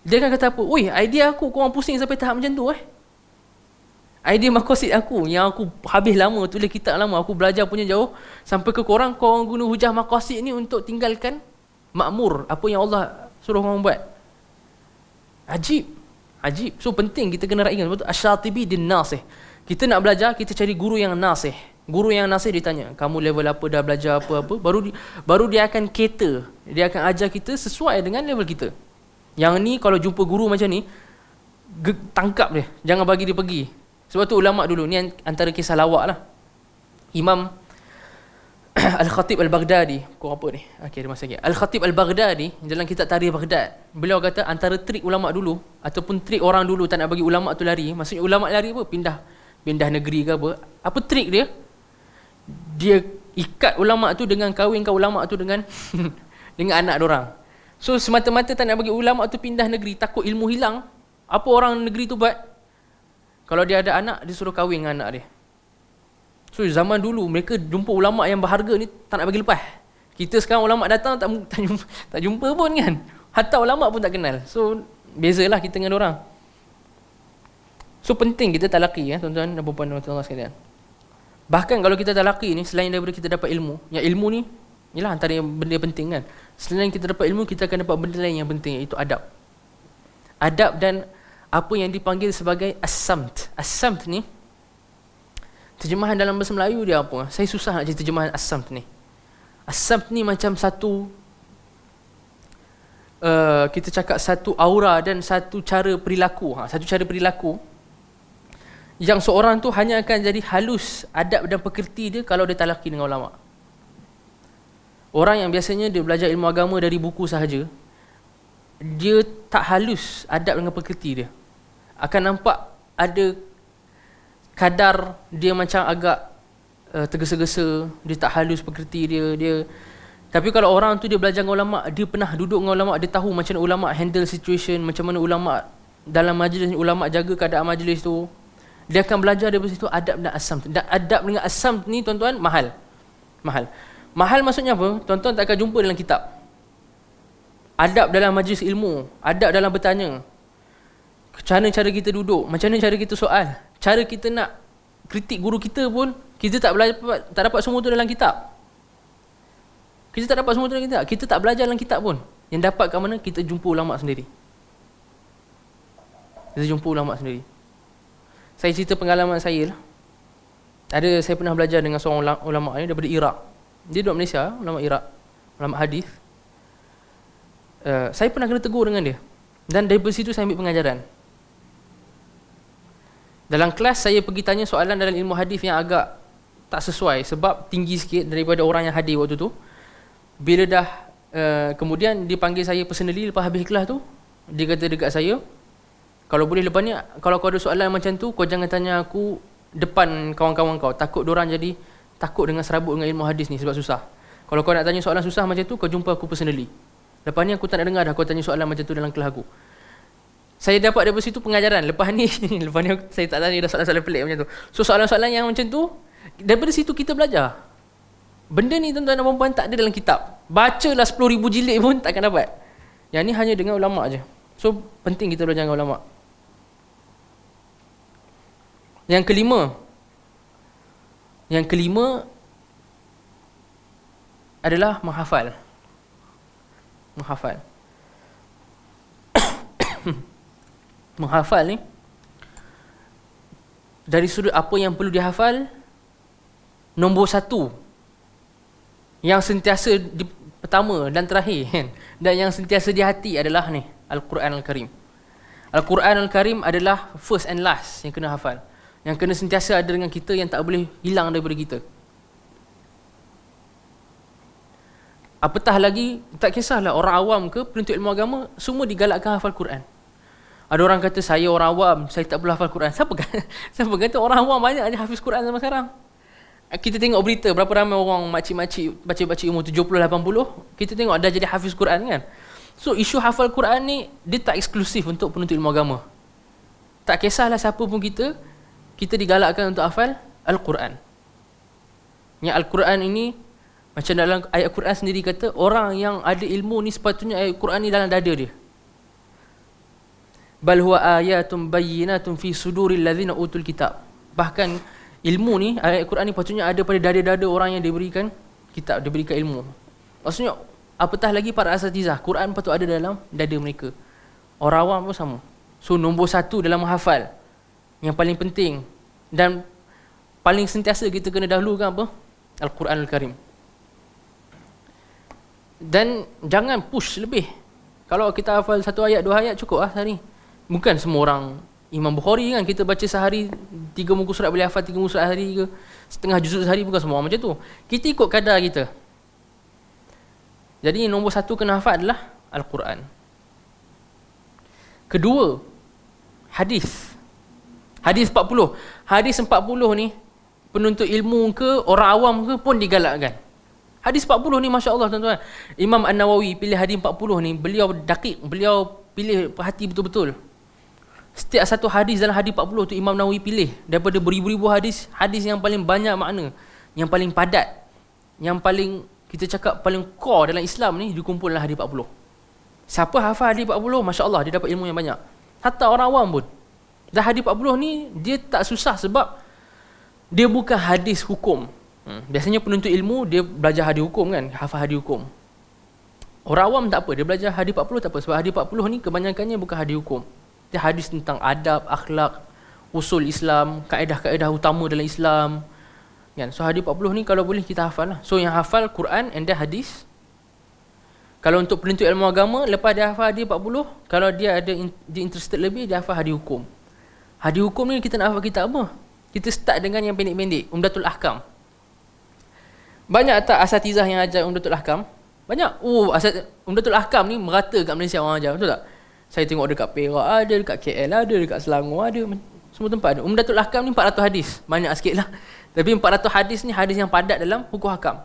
dia akan kata apa? "Oi, idea aku korang pusing sampai tahap macam tu Idea maqasid aku, yang aku habis lama, tulis kitab lama, aku belajar punya jauh, sampai ke korang guna hujah maqasid ni untuk tinggalkan makmur, apa yang Allah suruh korang buat." Ajib. Ajib. So penting kita kena raikan. Sebab tu Asy-Syatibi dia nasih. Kita nak belajar, kita cari guru yang nasih. Guru yang nasih ditanya, "Kamu level apa, dah belajar apa-apa?" Baru dia akan cater, dia akan ajar kita sesuai dengan level kita. Yang ni kalau jumpa guru macam ni, tangkap dia, jangan bagi dia pergi. Sebab tu ulama dulu ni antara kisah lawak lah. Imam Al-Khatib Al-Baghdadi, kau apa ni? Okey, ada masa lagi. Al-Khatib Al-Baghdadi dalam kitab Tarikh Baghdad, beliau kata antara trik ulama dulu ataupun trik orang dulu tak nak bagi ulama tu lari, maksudnya ulama lari apa? Pindah negeri ke apa? Apa trik dia? Dia ikat ulama tu dengan kahwinkan ulama tu dengan dengan anak diorang. So semata-mata tak nak bagi ulama tu pindah negeri, takut ilmu hilang. Apa orang negeri tu buat? Kalau dia ada anak, dia suruh kahwin dengan anak dia. So zaman dulu mereka jumpa ulama yang berharga ni tak nak bagi lepas. Kita sekarang ulama datang tak jumpa pun kan. Hatta ulama pun tak kenal. So bezalah kita dengan orang. So penting kita talaqi tuan-tuan dan puan-puan Allah sekalian. Bahkan kalau kita talaqi ni, selain daripada kita dapat ilmu, yang ilmu ni ialah antara yang benda penting kan. Selain kita dapat ilmu, kita akan dapat benda lain yang penting, iaitu adab. Adab dan apa yang dipanggil sebagai as-samt. As-samt ni terjemahan dalam bahasa Melayu dia apa? Saya susah nak cari terjemahan as-samt ni. As-samt ni macam satu kita cakap satu aura dan satu cara perilaku. Satu cara perilaku yang seorang tu hanya akan jadi halus adab dan pekerti dia kalau dia talaqi dengan ulama. Orang yang biasanya dia belajar ilmu agama dari buku sahaja, dia tak halus adab dengan pekerti dia. Akan nampak ada kadar dia macam agak tergesa-gesa, dia tak halus pekerti dia. Tapi kalau orang tu dia belajar dengan ulama, dia pernah duduk dengan ulama, dia tahu macam mana ulama handle situation, macam mana ulama dalam majlis, ulama jaga keadaan majlis tu. Dia akan belajar daripada situ adab dan as-samt. Dan adab dengan as-samt ni tuan-tuan mahal. Mahal maksudnya apa? Tuan-tuan tak akan jumpa dalam kitab. Adab dalam majlis ilmu, adab dalam bertanya, macam mana cara kita duduk, macam mana cara kita soal, cara kita nak kritik guru kita pun kita tak dapat semua tu dalam kitab. Kita tak dapat semua tu dalam kitab. Kita tak belajar dalam kitab pun. Yang dapat kat mana? Kita jumpa ulama sendiri. Saya cerita pengalaman saya lah. Saya pernah belajar dengan seorang ulama ni daripada Iraq. Dia duduk Malaysia, ulama Iraq, ulama hadis. Saya pernah kena tegur dengan dia. Dan dari situ saya ambil pengajaran. Dalam kelas saya pergi tanya soalan dalam ilmu hadis yang agak tak sesuai sebab tinggi sikit daripada orang yang hadir waktu tu. Bila dah kemudian dia panggil saya personally lepas habis kelas tu, dia kata dekat saya, kalau boleh lepas ni, kalau kau ada soalan macam tu, kau jangan tanya aku depan kawan-kawan kau. Takut diorang jadi takut dengan serabut dengan ilmu hadis ni sebab susah. Kalau kau nak tanya soalan susah macam tu, kau jumpa aku personally. Lepas ni aku tak nak dengar dah kau tanya soalan macam tu dalam kelas aku. Saya dapat daripada situ pengajaran. Lepas ni saya tak tanya dah soalan-soalan pelik macam tu. So soalan-soalan yang macam tu, daripada situ kita belajar. Benda ni tuan-tuan dan puan-puan tak ada dalam kitab. Bacalah 10,000 jilid pun takkan dapat. Yang ni hanya dengan ulama' je. So penting kita belajar dengan ulama'. Yang kelima adalah menghafal. Menghafal ni dari sudut apa yang perlu dihafal, nombor satu yang sentiasa pertama dan terakhir kan, dan yang sentiasa di hati adalah ni Al-Quran Al-Karim. Al-Quran Al-Karim adalah first and last yang kena hafal, yang kena sentiasa ada dengan kita, yang tak boleh hilang daripada kita. Apatah lagi, tak kisahlah orang awam ke penuntut ilmu agama, semua digalakkan hafal Quran. Ada orang kata saya orang awam, saya tak boleh hafal Quran. Siapa kata orang awam banyak je hafiz Quran zaman sekarang? Kita tengok berita berapa ramai orang makcik-makcik baca-baca umur 70-80, kita tengok dah jadi hafiz Quran kan. So isu hafal Quran ni dia tak eksklusif untuk penuntut ilmu agama. Tak kisahlah siapa pun kita digalakkan untuk hafal Al-Quran. Yang Al-Quran ini, macam dalam ayat Quran sendiri kata, orang yang ada ilmu ni sepatutnya ayat Quran ni dalam dada dia. Bal huwa ayatun bayyinatun fi suduril ladzina utul kitab. Bahkan ilmu ni, ayat Quran ni patutnya ada pada dada-dada orang yang diberikan kitab, diberikan ilmu. Maksudnya apatah lagi para asatizah, Quran patut ada dalam dada mereka. Orang awam pun sama. So nombor satu dalam menghafal, yang paling penting dan paling sentiasa kita kena dahulukan apa? Al-Quran Al-Karim. Dan jangan push lebih. Kalau kita hafal satu ayat, dua ayat cukup lah sehari. Bukan semua orang Imam Bukhari kan, kita baca sehari 3 muka surat boleh hafal 3 muka surat sehari ke, setengah juzuk sehari, bukan semua orang macam tu. Kita ikut kadar kita. Jadi nombor satu kena hafal adalah Al-Quran. Kedua, hadis 40. Hadis 40 ni penuntut ilmu ke orang awam ke pun digalakkan. Hadis 40 ni Masya Allah tuan-tuan. Imam An-Nawawi pilih hadis 40 ni, beliau dakik, beliau pilih perhati betul-betul. Setiap satu hadis dalam hadis 40 tu Imam Nawawi pilih daripada beribu-ribu hadis, hadis yang paling banyak makna, yang paling padat, yang paling kita cakap paling core dalam Islam ni dikumpul dalam hadis 40. Siapa hafal hadis 40, Masya Allah, dia dapat ilmu yang banyak. Hatta orang awam pun. Dan hadis 40 ni dia tak susah sebab dia bukan hadis hukum. Biasanya penuntut ilmu dia belajar hadis hukum kan, hafal hadis hukum. Orang awam tak apa, dia belajar hadis 40 tak apa, sebab hadis 40 ni kebanyakannya bukan hadis hukum. Dia hadis tentang adab, akhlak, usul Islam, kaedah-kaedah utama dalam Islam kan. So hadis 40 ni kalau boleh kita hafal lah. So yang hafal Quran and then hadis. Kalau untuk penuntut ilmu agama, lepas dia hafal hadis 40, kalau dia interested lebih, dia hafal hadis hukum. Hadis hukum ni kita nak hafal kitab apa? Kita start dengan yang pendek-pendek, Umdatul Ahkam. Banyak tak asatizah yang ajar Umdatul Ahkam? Banyak. Umdatul Ahkam ni merata kat Malaysia orang ajar, betul tak? Saya tengok dekat Perak ada, dekat KL ada, dekat Selangor ada, semua tempat ada. Umdatul Ahkam ni 400 hadis, banyak sikit lah. Tapi 400 hadis ni hadis yang padat dalam hukum hakam.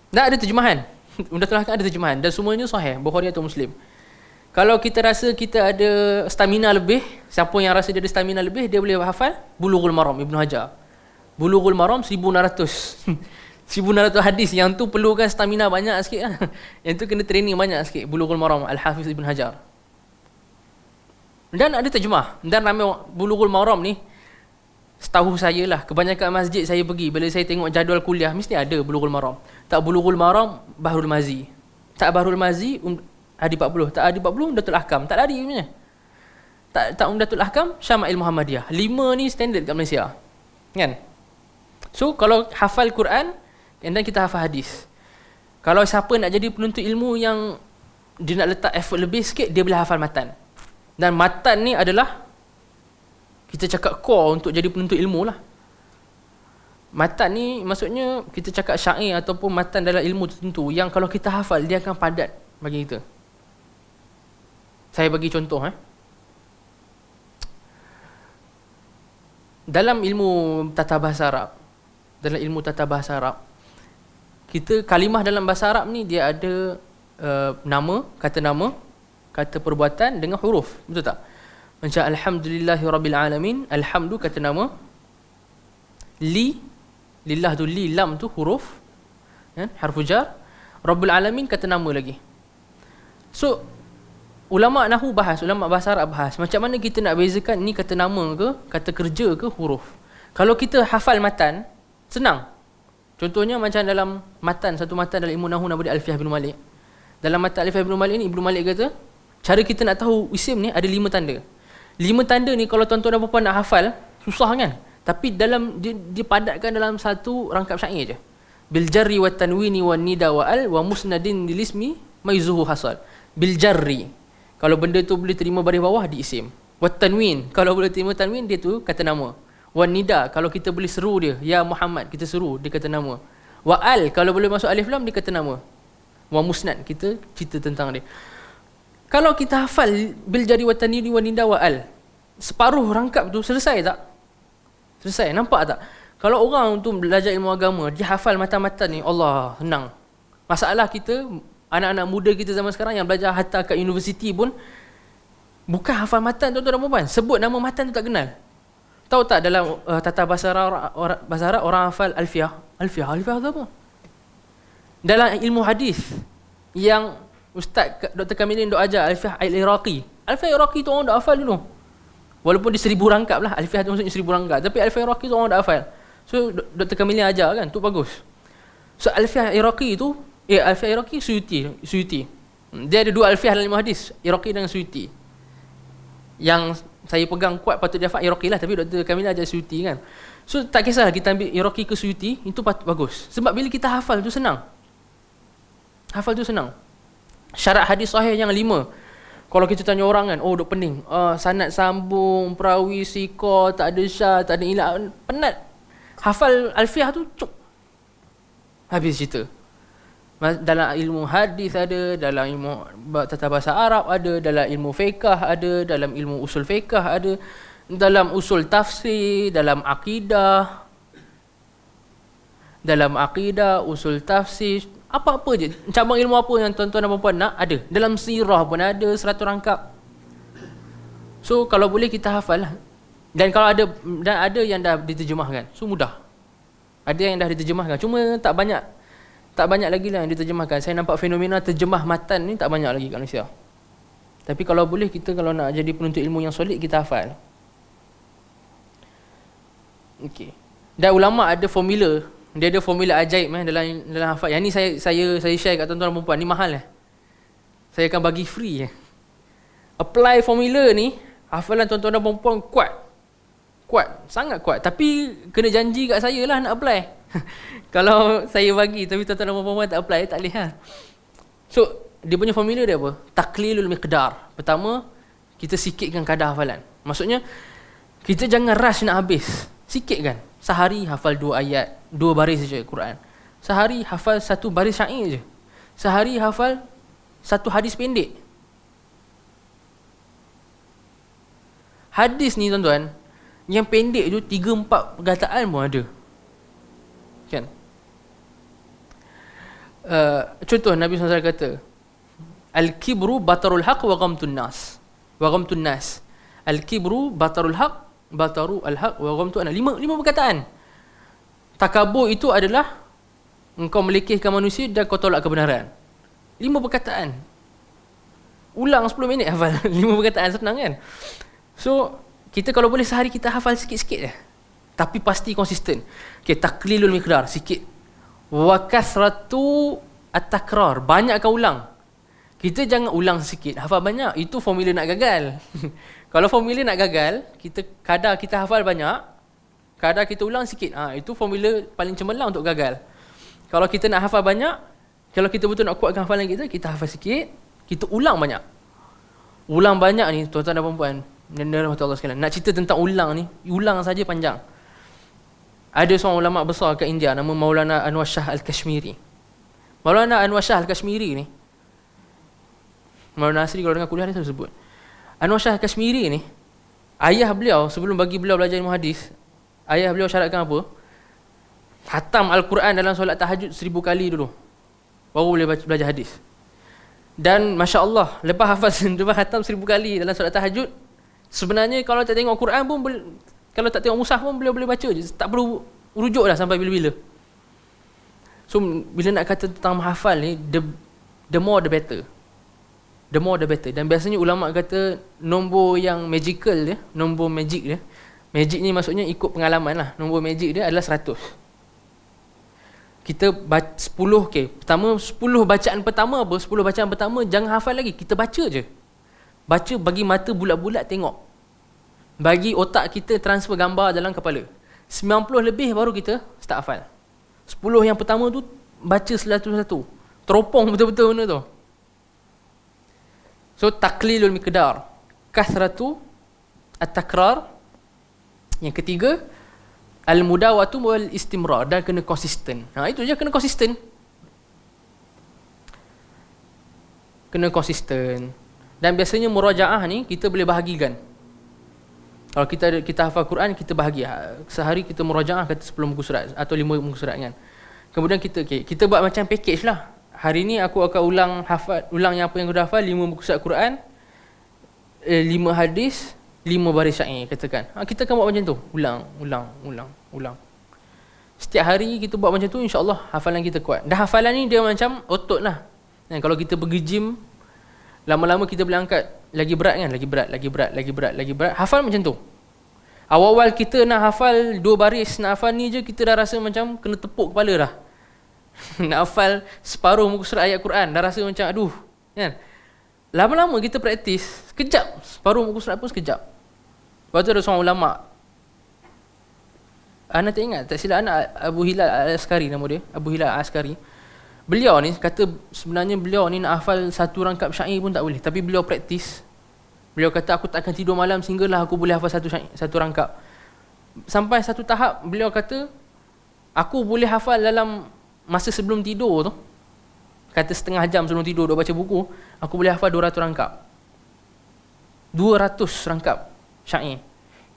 Dan ada terjemahan. Umdatul Ahkam ada terjemahan dan semuanya sahih, Bukhari atau Muslim. Kalau kita rasa kita ada stamina lebih, siapa yang rasa dia ada stamina lebih, dia boleh hafal Bulughul Maram Ibnu Hajar. Bulughul Maram 1600 1600 hadis, yang tu perlukan stamina banyak sikit lah. Yang tu kena training banyak sikit. Bulughul Maram Al-Hafiz Ibn Hajar. Dan ada terjemah. Dan ramai Bulughul Maram ni, setahu saya lah, kebanyakan masjid saya pergi, bila saya tengok jadual kuliah, mesti ada Bulughul Maram. Tak Bulughul Maram, Bahrul Mazi. Tak Bahrul Mazi, hadis 40. Tak hadis 40, Umdatul Ahkam. Tak lari sebenarnya. tak Umdatul Ahkam, Syama'il Muhammadiyah. 5 ni standard kat Malaysia. Kan? So kalau hafal Quran and then kita hafal hadis. Kalau siapa nak jadi penuntut ilmu yang dia nak letak effort lebih sikit, dia boleh hafal matan. Dan matan ni adalah kita cakap core untuk jadi penuntut ilmu lah. Matan ni maksudnya kita cakap syair ataupun matan dalam ilmu tertentu yang kalau kita hafal dia akan padat bagi kita. Saya bagi contoh dalam ilmu tata bahasa Arab, kita kalimah dalam bahasa Arab ni dia ada nama, kata perbuatan dengan huruf, betul tak? Macam alhamdulillahirabbil alamin, alhamdu kata nama, lillah tu li, lam tu huruf, kan? Harfu jar, rabbul alamin kata nama lagi. So ulama nahwu bahas, ulama bahasa Arab bahas macam mana kita nak bezakan ni kata nama ke, kata kerja ke, huruf. Kalau kita hafal matan, senang. Contohnya macam dalam matan, satu matan dalam ilmu nahwu nama dia Alfiyah bin Malik. Dalam matan Alfiyah bin Malik ni, Ibnu Malik kata, cara kita nak tahu isim ni ada 5 tanda. 5 tanda ni kalau tuan-tuan dan puan nak hafal, susah kan? Tapi dalam dia padatkan dalam satu rangkap syair je. Bil jarri wat tanwini wan nida wa al wa musnadin lil ismi maizuhu hasal. Bil jarri, kalau benda tu boleh terima baris bawah, di isim. Wat tanwin, kalau boleh terima tanwin, dia tu kata nama. Wan nida, kalau kita boleh seru dia, ya Muhammad, kita seru, dia kata nama. Wa al, kalau boleh masuk alif lam, dia kata nama. Wa musnad, kita cerita tentang dia. Kalau kita hafal bil jari wa tanwini wan nida wa al, separuh rangkap tu selesai tak? Selesai, nampak tak? Kalau orang tu belajar ilmu agama, dia hafal matan-matan ni, Allah, senang. Masalah kita, anak-anak muda kita zaman sekarang yang belajar hatta kat universiti pun bukan hafal matan, tuan-tuan dan puan. Sebut nama matan tu tak kenal. Tahu tak dalam tata bahasa Arab orang hafal alfiyah. Alfiyah tu apa? Dalam ilmu hadis yang Ustaz Dr. Kamilin dok ajar alfiyah al-Iraqi. Alfiyah Iraqi tu orang dah hafal dulu. Walaupun dia 1000 rangkap lah. Alfiyah tu maksudnya 1000 rangkap. Tapi alfiyah Iraqi tu orang dah hafal. So Dr. Kamilin ajar kan, tu bagus. So alfiyah Iraqi tu, alfiyah Iraqi Suyuti. Dia ada 2 alfiyah dalam ilmu hadis, Iraqi dan Suyuti. Yang saya pegang kuat patut dia hafal Iraqi lah, tapi Dr. Kamilin ajar Suyuti kan. So tak kisahlah kita ambil Iraqi ke Suyuti, itu bagus. Sebab bila kita hafal tu senang. Syarat hadis sahih yang 5. Kalau kita tanya orang kan, duk pening. Sanad sambung, perawi siqah, tak ada syah, tak ada ilah, penat. Hafal alfiyah tu cuk. Habis cerita. Dalam ilmu hadis ada, dalam ilmu tata bahasa Arab ada, dalam ilmu fiqh ada, dalam ilmu usul fiqh ada, dalam usul tafsir, dalam akidah, usul tafsir, apa-apa je. Cabang ilmu apa yang tuan-tuan dan puan nak, ada. Dalam sirah pun ada 100 rangkap. So kalau boleh kita hafal lah. Dan kalau ada yang dah diterjemahkan, so mudah. Ada yang dah diterjemahkan, cuma tak banyak lagi lah yang diterjemahkan. Saya nampak fenomena terjemah matan ni tak banyak lagi kat Malaysia. Tapi kalau boleh, kita kalau nak jadi penuntut ilmu yang solid, kita hafal. Okey. Dan ulama ada formula. Dia ada formula ajaib dalam hafal. Yang ni saya share kat tuan-tuan dan puan. Ni mahal saya akan bagi free Apply formula ni, hafalan tuan-tuan dan puan kuat, sangat kuat. Tapi kena janji kat saya lah nak apply. Kalau saya bagi tapi tuan-tuan dan puan tak apply, tak boleh lah. So dia punya formula dia apa? Taqlilul miqdar. Pertama, kita sikitkan kadar hafalan. Maksudnya kita jangan rush nak habis. Sikitkan. Sehari hafal 2 ayat, 2 baris saja Quran. Sehari hafal 1 baris syair je. Sehari hafal 1 hadis pendek. Hadis ni tuan-tuan, yang pendek tu 3-4 perkataan pun ada. Kan? Contoh Nabi SAW kata, Al-kibru batarul haq wa ghamtun nas. Al-kibru batarul haq, bataru al-haq wa ghamtun nas. 5 perkataan. Takabur itu adalah engkau melekehkan manusia dan kau tolak kebenaran. 5 perkataan. Ulang 10 minit hafal 5 perkataan, senang kan? So kita kalau boleh sehari kita hafal sikit-sikit je. Tapi pasti konsisten. Okay, taqlilul miqdar, sikit. Wa kasratu at-takrar, banyakkan ulang. Kita jangan ulang sikit, hafal banyak. Itu formula nak gagal. Kalau formula nak gagal, kadar kita hafal banyak, kadar kita ulang sikit. Itu formula paling cemerlang untuk gagal. Kalau kita nak hafal banyak, kalau kita betul nak kuatkan hafalan kita hafal sikit, kita ulang banyak. Ulang banyak ni, tuan-tuan dan puan-puan, dan rahmatullah sekalian. Nak cerita tentang ulang ni, ulang saja panjang. Ada seorang ulama besar kat India, nama Maulana Anwar Shah Al-Kashmiri. Maulana Anwar Shah Al-Kashmiri ni, Maulana Nasri kalau dengar kuliah ni saya sebut. Anwar Shah Al-Kashmiri ni, ayah beliau sebelum bagi beliau belajar ilmu hadis, ayah beliau syaratkan apa? Khatam Al-Quran dalam solat tahajud 1000 kali dulu, baru boleh belajar hadis. Dan Masya Allah, lepas khatam 1000 kali dalam solat tahajud, sebenarnya kalau tak tengok Quran pun, kalau tak tengok mushaf pun beliau boleh baca je, tak perlu rujuk dah sampai bila-bila. So bila nak kata tentang menghafal ni, the more the better. The more the better. Dan biasanya ulama kata nombor yang magical dia, nombor magic dia, magic ni maksudnya ikut pengalaman lah, nombor magic dia adalah 100. Kita baca 10, pertama 10 bacaan pertama apa? 10 bacaan pertama jangan hafal lagi, kita baca je. Baca bagi mata bulat-bulat tengok. Bagi otak kita transfer gambar dalam kepala. 90 lebih baru kita start hafal. 10 yang pertama tu baca satu-satu. Teropong betul-betul benda tu. So taklilul miqdar, kathratu at-takrar. Yang ketiga, al-mudawatu wal istimrar, dan kena konsisten. Itu je, kena konsisten. Kena konsisten. Dan biasanya murajaah ni kita boleh bahagikan. Kalau kita hafal Quran, kita bahagi. Sehari kita murajaah kata 10 muka surat atau 5 muka surat kan. Kemudian kita buat macam package lah. Hari ni aku akan ulang yang apa yang aku dah hafal, 5 muka surat Quran, 5 hadis, 5 baris syair katakan. Kita akan buat macam tu, ulang. Setiap hari kita buat macam tu, insya-Allah hafalan kita kuat. Dah hafalan ni dia macam otot lah. Kalau kita pergi gym, lama-lama kita boleh angkat lagi berat kan, lagi berat. Hafal macam tu. Awal-awal kita nak hafal 2 baris, nak hafal ni je kita dah rasa macam kena tepuk kepala dah. Nak hafal separuh muka surat ayat Quran dah rasa macam aduh kan. Lama-lama kita praktis, sekejap separuh muka surat pun sekejap. Lepas tu ada seorang ulama, Ana tak ingat, tak silap anak Abu Hilal Al-Askari nama dia, Abu Hilal Al-Askari. Beliau ni kata sebenarnya beliau ni nak hafal 1 rangkap syair pun tak boleh, tapi beliau praktis. Beliau kata aku tak akan tidur malam sehinggalah aku boleh hafal 1 rangkap. Sampai satu tahap beliau kata aku boleh hafal dalam masa sebelum tidur tu, kata setengah jam sebelum tidur duk baca buku, aku boleh hafal 200 rangkap. 200 rangkap syair.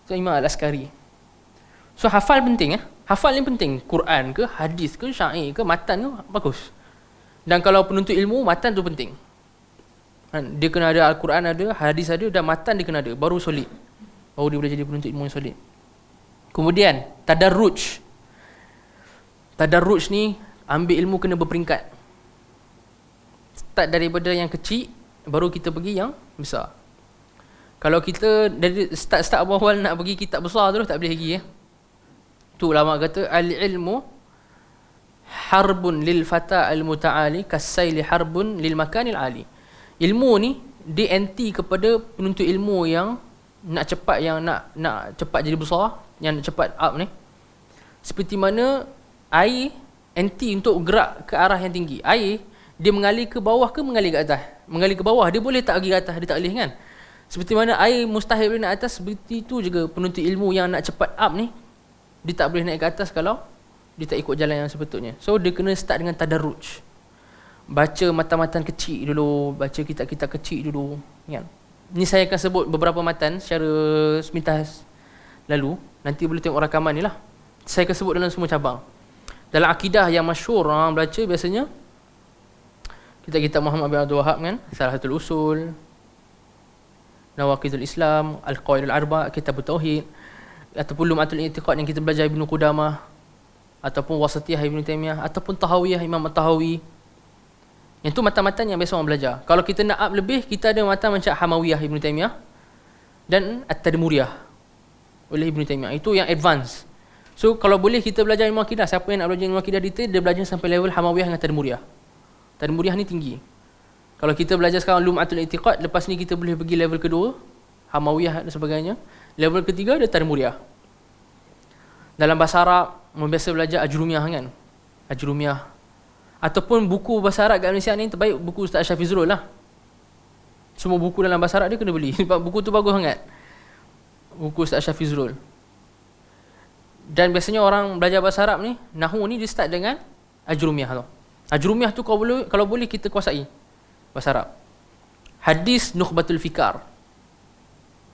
Itu Imam Al-Askari. So hafal penting Hafal ni penting. Quran ke, hadis ke, syair ke, matan ke, bagus. Dan kalau penuntut ilmu, matan tu penting. Dia kena ada Al-Quran ada, hadis ada, dan matan dia kena ada, baru solid. Baru dia boleh jadi penuntut ilmu yang solid. Kemudian tadarruj. Tadarruj ni ambil ilmu kena berperingkat. Start daripada yang kecil, baru kita pergi yang besar. Kalau kita dari start awal nak pergi kitab besar terus tak boleh lagi Tu ulama kata al-ilmu harbun lil fata al-muta'ali kasayli harbun lil makanil ali. Ilmu ni dia anti kepada penuntut ilmu yang nak cepat, yang nak cepat jadi besar, yang nak cepat up ni. Seperti mana air anti untuk gerak ke arah yang tinggi. Air dia mengalir ke bawah ke mengalir ke atas? Mengalir ke bawah, dia boleh tak pergi ke atas, dia tak boleh kan? Seperti mana air mustahil boleh naik atas, seperti itu juga penuntut ilmu yang nak cepat up ni, dia tak boleh naik ke atas kalau dia tak ikut jalan yang sepatutnya. So dia kena start dengan tadarruj. Baca matan-matan kecil dulu, baca kitab-kitab kecil dulu kan. Ni saya akan sebut beberapa matan secara sepintas lalu, nanti boleh tengok rakaman ni lah. Saya akan sebut dalam semua cabang. Dalam akidah yang masyhur orang baca biasanya kitab-kitab Muhammad bin Abdul Wahab kan, Salahatul Usul, Nawaqidul Islam, Al-Qawaidul Arba', Kitabut Tauhid, ataupun Lumatul I'tiqad yang kita belajar Ibnu Qudamah, ataupun Wasatiyah Ibnu Taimiyah, ataupun Tahawiyah Imam At-Tahawi. Yang tu matan-matan yang biasa orang belajar. Kalau kita nak up lebih, kita ada matan macam Hamawiyah Ibnu Taimiyah dan At-Tadmuriyah oleh Ibnu Taimiyah. Itu yang advance. So kalau boleh kita belajar ilmu akidah, siapa yang nak belajar ilmu akidah detail, dia belajar sampai level Hamawiyah dengan Tadmuriyah. Tadmuriyah ni tinggi. Kalau kita belajar sekarang Lum'atul I'tiqad, lepas ni kita boleh pergi level kedua, Hamawiyah dan sebagainya. Level ketiga ada Tadmuriyah. Dalam bahasa Arab, biasa belajar Ajrumiyah kan. Ajrumiyah. Ataupun buku bahasa Arab kat Malaysia ni terbaik buku Ustaz Syafizrul lah. Semua buku dalam bahasa Arab dia kena beli. Sebab buku tu bagus sangat. Buku Ustaz Syafizrul. Dan biasanya orang belajar bahasa Arab ni, Nahwu ni dia start dengan Ajrumiyah tu. Ajrumiyah tu kalau boleh kita kuasai bahasa Arab. Hadis Nukhbatul Fikar.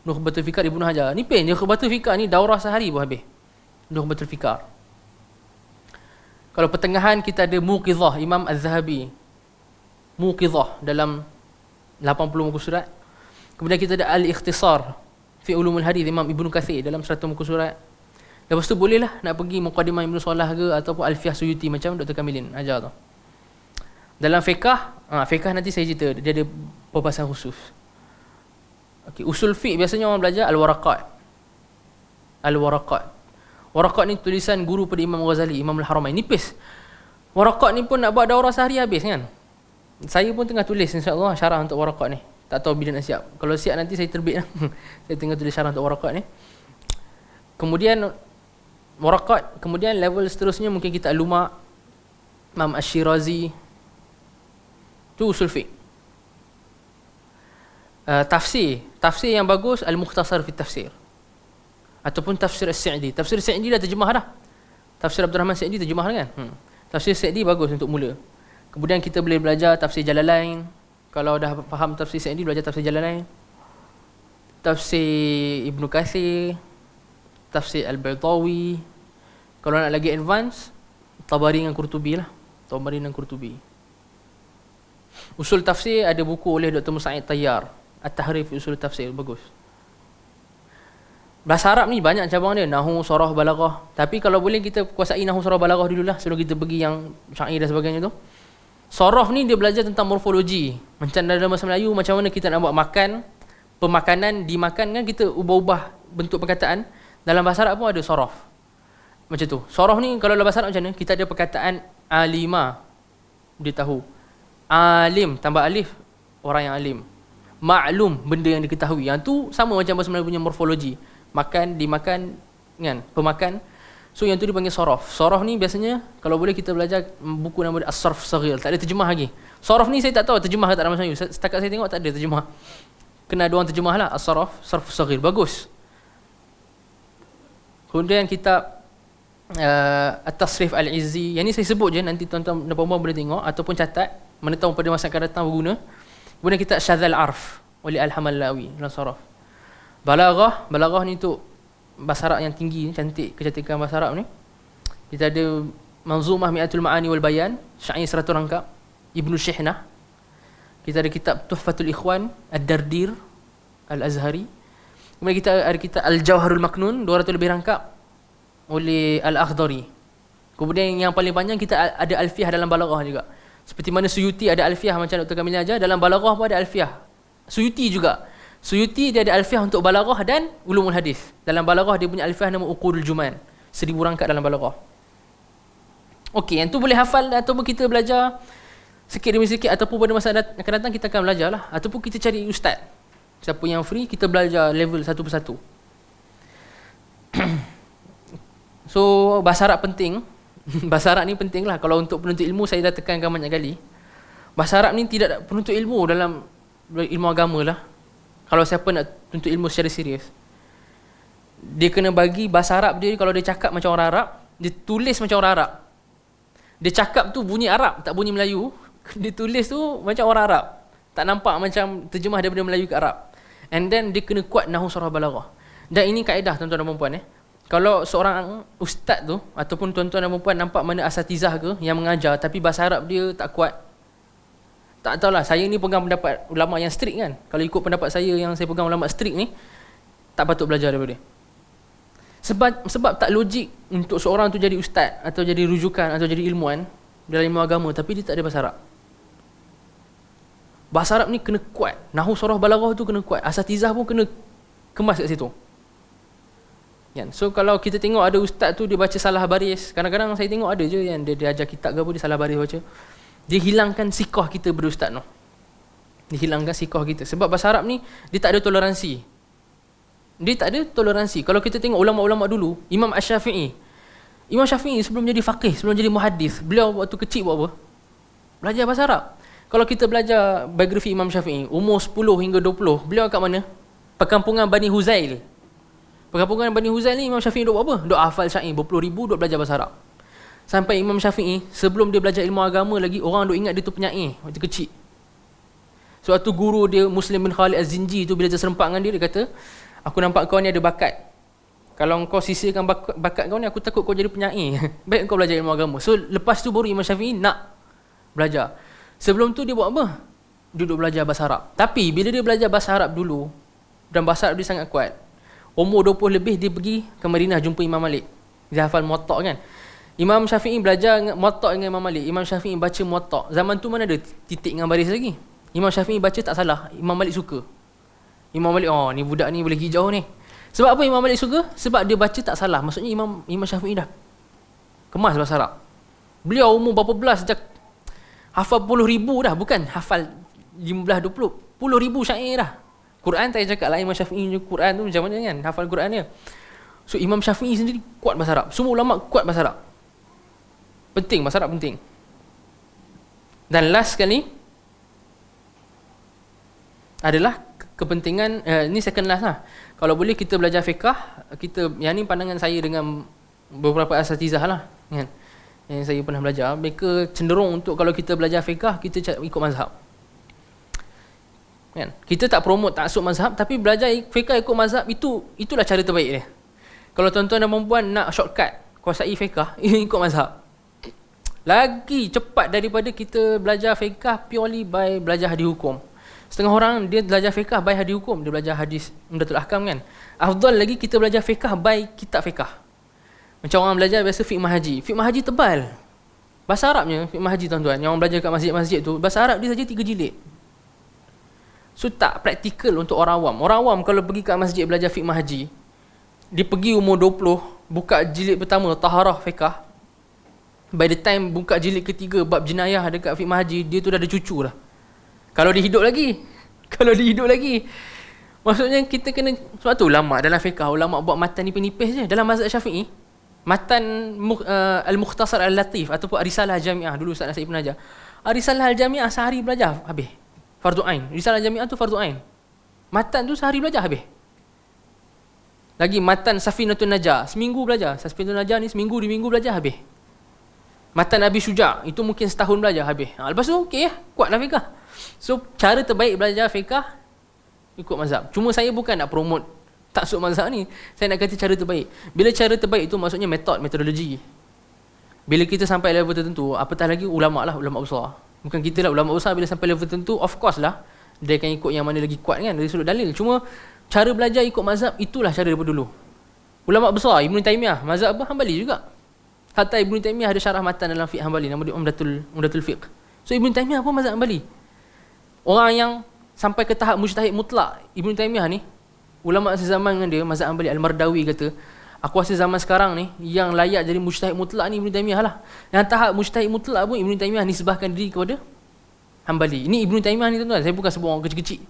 Nukhbatul Fikar Ibnu Hajar. Ni Nukhbatul Fikar ni daurah sehari pun habis. Nukhbatul Fikar. Kalau pertengahan kita ada Muqidhah Imam Az-Zahabi. Muqidhah dalam 80 muka surat. Kemudian kita ada Al-Ikhtisar fi Ulumul Hadis Imam Ibnu Katsir dalam 100 muka surat. Lepas tu bolehlah nak pergi Muqaddimah Ibnu Salah ke ataupun Alfiyah Suyuti macam Dr. Kamilin ajar tu. Dalam fiqh, fiqh nanti saya cerita dia ada perbahasan khusus. Okey, usul fiqh biasanya orang belajar Al-Waraqat. Al-Waraqat. Waraqat ni tulisan guru pada Imam Ghazali, Imam Al-Haramain. Nipis. Waraqat ni pun nak buat daurah sehari habis kan. Saya pun tengah tulis insya-Allah syarah untuk Waraqat ni. Tak tahu bila nak siap. Kalau siap nanti saya terbit. Saya tengah tulis syarah untuk Waraqat ni. Kemudian Waraqat, kemudian level seterusnya mungkin kita Al-Luma, Imam Asy-Syirazi. Tu usul fiqh. Tafsir yang bagus Al-Mukhtasar fi Tafsir ataupun Tafsir As-Sa'di. Tafsir As-Sa'di dah terjemah dah. Tafsir Abdul Rahman Sa'di terjemah kan. Tafsir Sa'di bagus untuk mula. Kemudian kita boleh belajar Tafsir Jalalain. Kalau dah faham Tafsir Sa'di, belajar Tafsir Jalalain. Tafsir Ibnu Katsir, Tafsir Al-Baydawi. Kalau nak lagi advance, Tabari dengan Qurtubi lah. Tabari dengan Qurtubi. Usul tafsir ada buku oleh Dr. Musa'id Tayyar, At-Tahrif Usul Tafsir, bagus. Bahasa Arab ni banyak cabang dia, Nahwu, Sarah, Balaghah. Tapi kalau boleh kita kuasai Nahwu, Sarah, Balaghah dululah sebelum kita pergi yang syair dan sebagainya tu. Sarah ni dia belajar tentang morfologi. Macam dalam bahasa Melayu, macam mana kita nak buat makan, pemakanan, dimakan kan kita ubah-ubah bentuk perkataan. Dalam bahasa Arab pun ada saraf. Macam tu. Saraf ni kalau dalam bahasa Arab macam mana? Kita ada perkataan alima. Dia tahu. Alim tambah alif, orang yang alim. Maklum, benda yang diketahui. Yang tu sama macam bahasa Melayu punya morfologi. Makan, dimakan, kan? Pemakan. So yang tu dipanggil saraf. Saraf ni biasanya kalau boleh kita belajar buku nama dia As-Sarf Saghir. Tak ada terjemah lagi. Saraf ni saya tak tahu terjemah ke tak dalam bahasa Melayu. Setakat saya tengok tak ada terjemah. Kena ada orang terjemah lah. As-Sarf, Sarf Saghir. Bagus. Kemudian kitab At-Tasrif Al-Izzi. Yang ni saya sebut je, nanti tuan-tuan dan puan-puan boleh tengok ataupun catat. Mana tahu pada masa akan datang berguna. Kemudian kitab Syadzal Arf oleh Al-Hamallawi dalam saraf. Balaghah ni untuk bahasa Arab yang tinggi, cantik, kecantikan bahasa Arab ni. Kita ada Manzumah Mi'atul Ma'ani wal Bayan, syair 100 rangkap, Ibnu Syihnah. Kita ada kitab Tuhfatul Ikhwan, Ad-Dardir Al-Azhari. Kemudian kita ada kitab Al-Jawharul Maknun, 200 lebih rangkap oleh Al-Akhdari. Kemudian yang paling panjang kita ada Alfiyah dalam Balaghah juga. Seperti mana Suyuti ada Alfiyah macam Dr. Kamil ajar, dalam Balaghah pun ada Alfiyah. Suyuti juga. Suyuti dia ada Alfiyah untuk Balaghah dan Ulumul Hadis. Dalam Balaghah dia punya Alfiyah nama Uqudul Juman. 1000 rangkap dalam Balaghah. Okey, yang tu boleh hafal ataupun kita belajar sikit demi sikit ataupun pada masa akan datang kita akan belajar lah. Ataupun kita cari ustaz. Siapa yang free, kita belajar level satu persatu. So, bahasa Arab penting. Bahasa Arab ni penting lah. Kalau untuk penuntut ilmu, saya dah tekankan banyak kali. Bahasa Arab ni tidak penuntut ilmu dalam ilmu agama lah. Kalau siapa nak tuntut ilmu secara serius, dia kena bagi bahasa Arab dia. Kalau dia cakap macam orang Arab, dia tulis macam orang Arab. Dia cakap tu bunyi Arab, tak bunyi Melayu. Dia tulis tu macam orang Arab, tak nampak macam terjemah daripada Melayu ke Arab. And then dia kena kuat Nahwu, Sarah, Balaghah. Dan ini kaedah tuan-tuan dan puan-puan. Kalau seorang ustaz tu ataupun tuan-tuan dan puan-puan nampak mana asatizah ke yang mengajar tapi bahasa Arab dia tak kuat, tak tahulah, saya ni pegang pendapat ulama yang strict kan. Kalau ikut pendapat saya yang saya pegang ulama strict ni, tak patut belajar daripada dia. Sebab tak logik untuk seorang tu jadi ustaz atau jadi rujukan atau jadi ilmuwan dalam ilmu agama tapi dia tak ada bahasa Arab. Bahasa Arab ni kena kuat. Nahwu, Sarah, Balaghah tu kena kuat. Asatizah pun kena kemas kat situ. So kalau kita tengok ada ustaz tu dia baca salah baris, kadang-kadang saya tengok ada je yang dia ajar kitab ke apa dia salah baris baca, dia hilangkan sikah kita berustaz tu. Dihilangkan sikoh kita. Sebab bahasa Arab ni dia tak ada toleransi. Kalau kita tengok ulama-ulama dulu, Imam Asy-Syafi'i. Imam Syafi'i sebelum jadi faqih, sebelum jadi muhaddis, beliau waktu kecil buat apa? Belajar bahasa Arab. Kalau kita belajar biografi Imam Syafi'i, umur 10 hingga 20, beliau kat mana? Perkampungan Bani Huzail. Perkampungan Bani Huzail ni Imam Syafi'i duk buat apa? Duk hafal syair berpuluh ribu, duk belajar bahasa Arab. Sampai Imam Syafi'i sebelum dia belajar ilmu agama lagi, orang duk ingat dia tu penyair waktu kecil. Suatu guru dia, Muslim bin Khalid Az-Zinji tu, bila terserempak dengan dia, dia kata, aku nampak kau ni ada bakat. Kalau kau sisirkan bakat kau ni, aku takut kau jadi penyair. Baik kau belajar ilmu agama. So lepas tu baru Imam Syafi'i nak belajar. Sebelum tu dia buat apa? Duduk belajar bahasa Arab. Tapi bila dia belajar bahasa Arab dulu, dan bahasa Arab dia sangat kuat, umur 20 lebih dia pergi ke Madinah jumpa Imam Malik. Dia hafal Muwatta' kan. Imam Syafi'i belajar Muwatta' dengan Imam Malik. Imam Syafi'i baca Muwatta'. Zaman tu mana ada titik dengan baris lagi. Imam Syafi'i baca tak salah. Imam Malik suka. Imam Malik, oh ni budak ni boleh hijau ni. Sebab apa Imam Malik suka? Sebab dia baca tak salah. Maksudnya Imam Syafi'i dah kemas bahasa Arab. Beliau umur berapa belas dah hafal puluh ribu dah. Bukan hafal 15-20, puluh ribu syair dah. Quran tak cakap lah. Imam Syafi'i Quran tu macam mana kan, hafal Quran dia. So Imam Syafi'i sendiri kuat bahasa Arab. Semua ulama kuat bahasa Arab. Penting, bahasa Arab penting. Dan last sekali adalah kepentingan, ni second last lah. Kalau boleh kita belajar fiqah, yang ni pandangan saya dengan beberapa asatizah lah kan, yang saya pernah belajar, mereka cenderung untuk kalau kita belajar fiqah, kita ikut mazhab kan. Kita tak promote taksub mazhab, tapi belajar fiqah ikut mazhab, itulah cara terbaik dia. Kalau tuan-tuan dan perempuan nak shortcut kuasai fiqah, ikut mazhab, lagi cepat daripada kita belajar fiqah purely by belajar hadis hukum. Setengah orang dia belajar fiqah by hadis hukum, dia belajar hadis Umdatul Ahkam kan. Afdal lagi kita belajar fiqah by kitab fiqah. Macam orang belajar biasa fiqh mahaji. Fiqh mahaji tebal. Bahasa Arabnya fiqh mahaji tuan-tuan, yang orang belajar kat masjid-masjid tu, bahasa Arab dia saja 3 jilid. So tak praktikal untuk orang awam. Orang awam kalau pergi kat masjid belajar fiqh mahaji, dia pergi umur 20, buka jilid pertama taharah fiqah. By the time buka jilid ketiga bab jenayah dekat fiqh mahaji, dia tu dah ada cucu dah. Kalau dia hidup lagi. Maksudnya kita kena, sebab tu ulama dalam fiqh, ulama buat matan nipis-nipis je. Dalam mazhab Syafi'i, matan Al-Mukhtasar Al-Latif ataupun Risalah Jami'ah, dulu Ustaz Nasib pernah ajar. Risalah Al-Jami'ah sehari belajar habis. Fardu ain. Risalah Jami'ah tu fardu ain. Matan tu sehari belajar habis. Lagi matan Safinatun Najah, seminggu belajar. Safinatun Najah ni seminggu, 2 minggu belajar habis. Matan Abi Syuja' itu mungkin setahun belajar habis. Lepas tu okey ya, kuatlah fiqah. So cara terbaik belajar fiqah ikut mazhab. Cuma saya bukan nak promote taksub mazhab ni. Saya nak kata cara terbaik. Bila cara terbaik itu maksudnya metodologi. Bila kita sampai level tertentu, apatah lagi ulama lah, ulama besar. Bukan kita lah, ulama besar bila sampai level tertentu, of course lah dia akan ikut yang mana lagi kuat kan, dari sudut dalil. Cuma cara belajar ikut mazhab itulah cara daripada dulu. Ulama besar Ibn Taymiyah, mazhab apa? Hanbali juga. Hatta Ibn Taymiyah ada syarah matan dalam fiqh Hanbali, nama dia Umdatul Fiqh. So Ibn Taymiyah pun mazhab Hanbali. Orang yang sampai ke tahap mujtahid mutlak, Ibn Taymiyah ni, ulama sezaman dengan dia, mazhab Hanbali, Al-Mardawi kata, aku rasa zaman sekarang ni yang layak jadi mujtahid mutlak ni Ibn Taymiyah lah. Yang tahap mujtahid mutlak pun Ibn Taymiyah nisbahkan diri kepada Hanbali. Ini Ibn Taymiyah ni tuan-tuan, saya bukan sebut orang kecil-kecil.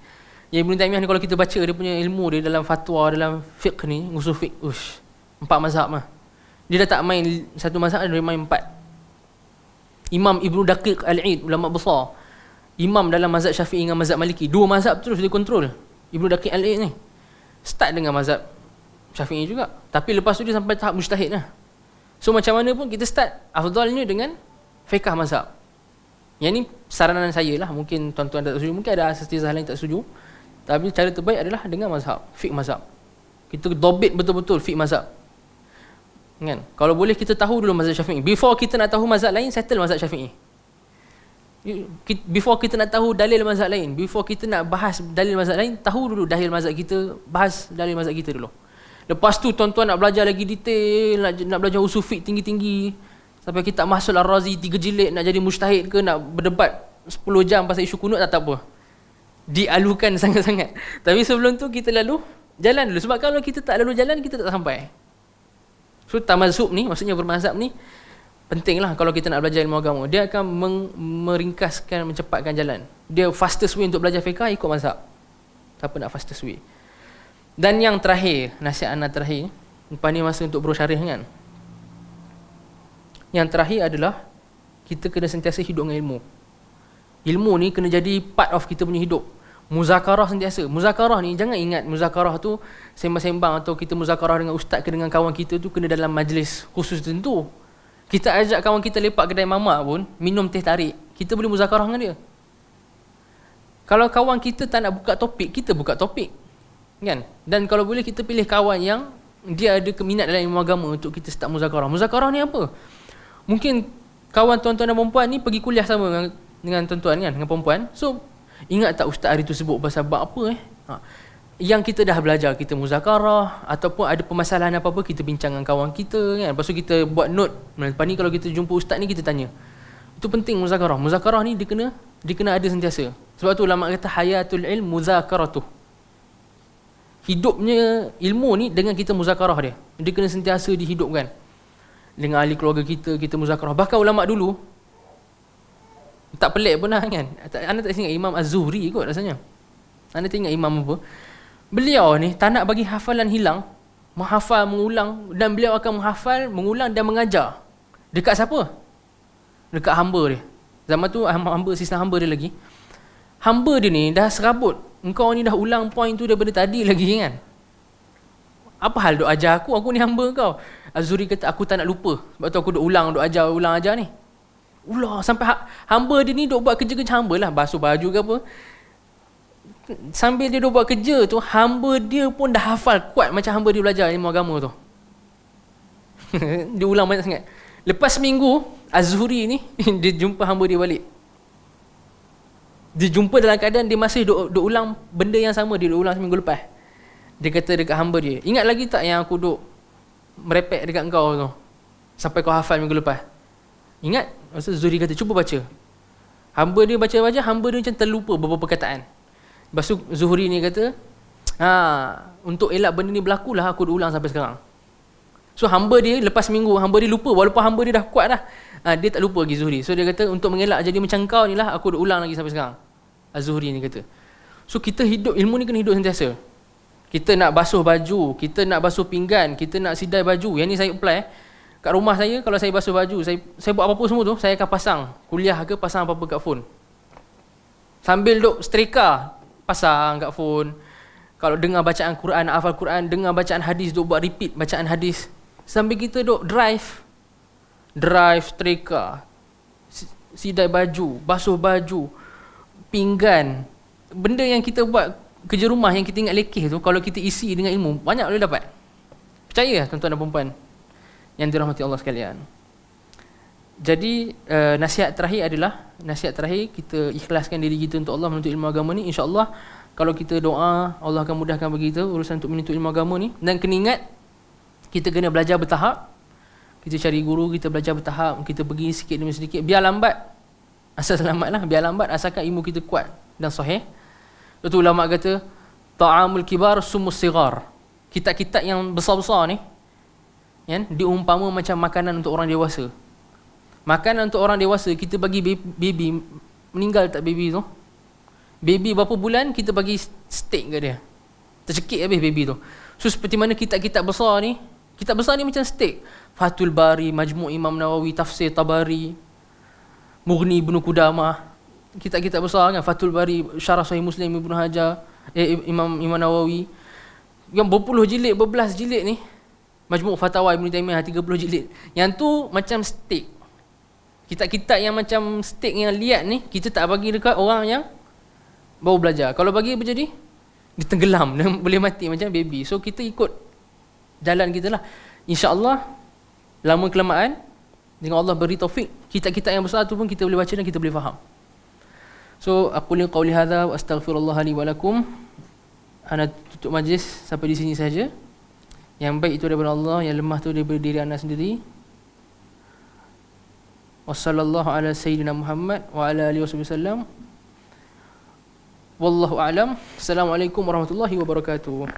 Yang Ibn Taymiyah ni kalau kita baca dia punya ilmu dia dalam fatwa, dalam fiqh ni, usul fiqh, 4 mazhab mah. Dia dah tak main satu mazhab, dia main 4. Imam Ibn Daqiq Al-Eid, ulama besar, imam dalam mazhab Syafi'i dengan mazhab Maliki, 2 mazhab terus dia kontrol. Ibn Daqiq Al-Eid ni start dengan mazhab Syafi'i juga, tapi lepas tu dia sampai tahap mujtahid lah. So macam mana pun kita start afdalnya dengan fiqh mazhab. Yang ni saranan saya lah, mungkin tuan-tuan tak setuju, mungkin ada asatizah lain tak setuju, tapi cara terbaik adalah dengan mazhab, fiqh mazhab. Kita dobit betul-betul fiqh mazhab kan. Kalau boleh kita tahu dulu mazhab Syafi'i. Before kita nak tahu mazhab lain, settle mazhab Syafi'i. Before kita nak tahu dalil mazhab lain, before kita nak bahas dalil mazhab lain, tahu dulu dalil mazhab kita, bahas dalil mazhab kita dulu. Lepas tu tuan-tuan nak belajar lagi detail, nak belajar usul fiqh tinggi-tinggi, sampai kita Mahsul Ar-Razi 3 jilid, nak jadi mujtahid ke, nak berdebat 10 jam pasal isu kunut, tak apa. Dialukan sangat-sangat. Tapi sebelum tu kita lalu jalan dulu. Sebab kalau kita tak lalu jalan, kita tak sampai. So tamazhub ni, maksudnya bermazhab ni penting lah kalau kita nak belajar ilmu agama. Dia akan meringkaskan, mencepatkan jalan. dia fastest way untuk belajar fiqh, ikut mazhab. Siapa nak fastest way. Dan yang terakhir, nasihat Ana terakhir, lepas ni masa untuk bro syarih kan. Yang terakhir adalah kita kena sentiasa hidup dengan ilmu. Ilmu ni kena jadi part of kita punya hidup. Muzakarah sentiasa. Muzakarah ni jangan ingat muzakarah tu sembang-sembang atau kita muzakarah dengan ustaz ke dengan kawan kita tu kena dalam majlis khusus tertentu. Kita ajak kawan kita lepak kedai mamak pun, minum teh tarik, kita boleh muzakarah dengan dia. Kalau kawan kita tak nak buka topik, kita buka topik. Kan? Dan kalau boleh kita pilih kawan yang dia ada keminat dalam ilmu agama untuk kita start muzakarah. Muzakarah ni apa? Mungkin kawan tuan-tuan dan perempuan ni pergi kuliah sama dengan tuan-tuan kan, dengan perempuan. So ingat tak ustaz hari tu sebut pasal bab apa Yang kita dah belajar, kita muzakarah, ataupun ada permasalahan apa-apa, kita bincang dengan kawan kita kan. Lepas tu kita buat note. Lepas ni kalau kita jumpa ustaz ni, kita tanya. Itu penting muzakarah. Muzakarah ni dia kena ada sentiasa. Sebab tu ulama kata hayatul ilm muzakaratuh. Hidupnya ilmu ni dengan kita muzakarah dia. Dia kena sentiasa dihidupkan. Dengan ahli keluarga kita muzakarah. Bahkan ulama dulu tak pelik pun lah kan. Anda tak ingat Imam Az-Zuhri kot rasanya. Anda tak ingat imam apa? Beliau ni tak nak bagi hafalan hilang, menghafal, mengulang, dan beliau akan menghafal, mengulang dan mengajar. Dekat siapa? Dekat hamba dia. Zaman tu hamba, sistem hamba dia lagi. Hamba dia ni dah serabut. Engkau ni dah ulang point tu daripada tadi lagi kan. Apa hal duk ajar aku ni hamba kau. Az-Zuhri kata aku tak nak lupa. Sebab tu aku duk ulang ajar ni. Ulah sampai hamba dia ni duk buat kerja-kerja hamba lah, basuh baju ke apa. Sambil dia duk buat kerja tu, hamba dia pun dah hafal kuat macam hamba dia belajar ilmu agama tu. Dia ulang banyak sangat. Lepas seminggu, Az-Zuhri ni dia jumpa hamba dia balik. Dia jumpa dalam keadaan dia masih duk ulang benda yang sama dia duk ulang seminggu lepas. Dia kata dekat hamba dia, ingat lagi tak yang aku duk merepek dekat kau tu sampai kau hafal minggu lepas? Ingat? Maksud Zuhri kata, cuba baca. Hamba dia baca-baca, hamba dia macam terlupa beberapa perkataan. Lepas tu Zuhri ni kata, untuk elak benda ni berlaku lah, aku dah ulang sampai sekarang. So hamba dia lepas minggu, hamba dia lupa. Walaupun hamba dia dah kuat dah, dia tak lupa lagi Zuhri. So dia kata, untuk mengelak jadi macam kau ni lah, aku dah ulang lagi sampai sekarang. Az-Zuhri ni kata. So kita hidup, ilmu ni kena hidup sentiasa. Kita nak basuh baju, kita nak basuh pinggan, kita nak sidai baju. Yang ni saya apply. Kat rumah saya, kalau saya basuh baju, saya buat apa-apa semua tu, saya akan pasang kuliah ke, pasang apa-apa kat phone. Sambil duk setrika, pasang kat phone. Kalau dengar bacaan Quran, hafal Quran, dengar bacaan hadis, duk buat repeat bacaan hadis. Sambil kita duk drive, setrika, sidai baju, basuh baju, pinggan. Benda yang kita buat kerja rumah yang kita ingat lekeh tu, kalau kita isi dengan ilmu, banyak boleh dapat. Percaya tuan-tuan dan puan-puan yang dirahmati Allah sekalian. Jadi nasihat terakhir kita ikhlaskan diri kita untuk Allah menuntut ilmu agama ni. InsyaAllah kalau kita doa, Allah akan mudahkan bagi kita urusan untuk menuntut ilmu agama ni. Dan kena ingat, kita kena belajar bertahap. Kita cari guru, kita belajar bertahap, kita pergi sikit demi sedikit. Biar lambat, asal selamat lah. Biar lambat asalkan ilmu kita kuat dan sahih. Itu ulama kata, ta'amul kibar sumus sigar. Kitab-kitab yang besar-besar ni kan, diumpama macam makanan untuk orang dewasa. Makanan untuk orang dewasa, kita bagi baby, meninggal tak baby tu? Baby berapa bulan, kita bagi steak ke dia. Tercekik habis baby tu. So seperti mana kitab-kitab besar ni, kitab besar ni macam steak. Fathul Bari, Majmu' Imam Nawawi, Tafsir Tabari, Mughni Ibn Qudamah. Kitab-kitab besar kan, Fathul Bari, Syarah Sahih Muslim Ibn Hajar, Imam Nawawi. Yang berpuluh jilid, berbelas jilid ni, Majmu' Fatawa Ibn Taimiyah 30 jilid. Yang tu macam steak. Kitab-kitab yang macam steak yang liat ni, kita tak bagi dekat orang yang baru belajar. Kalau bagi apa jadi? Dia tenggelam dan boleh mati macam baby. So kita ikut jalan kita lah. InsyaAllah lama kelamaan dengan Allah beri taufik, kitab-kitab yang besar tu pun kita boleh baca dan kita boleh faham. So aku li qauli hadza wa astaghfirullah li wa lakum. Ana tutup majlis sampai di sini saja. Yang baik itu daripada Allah, yang lemah itu daripada diri anda sendiri. Wassallallahu ala sayyidina Muhammad wa ala alihi wasallam. Wallahu a'lam. Assalamualaikum warahmatullahi wabarakatuh.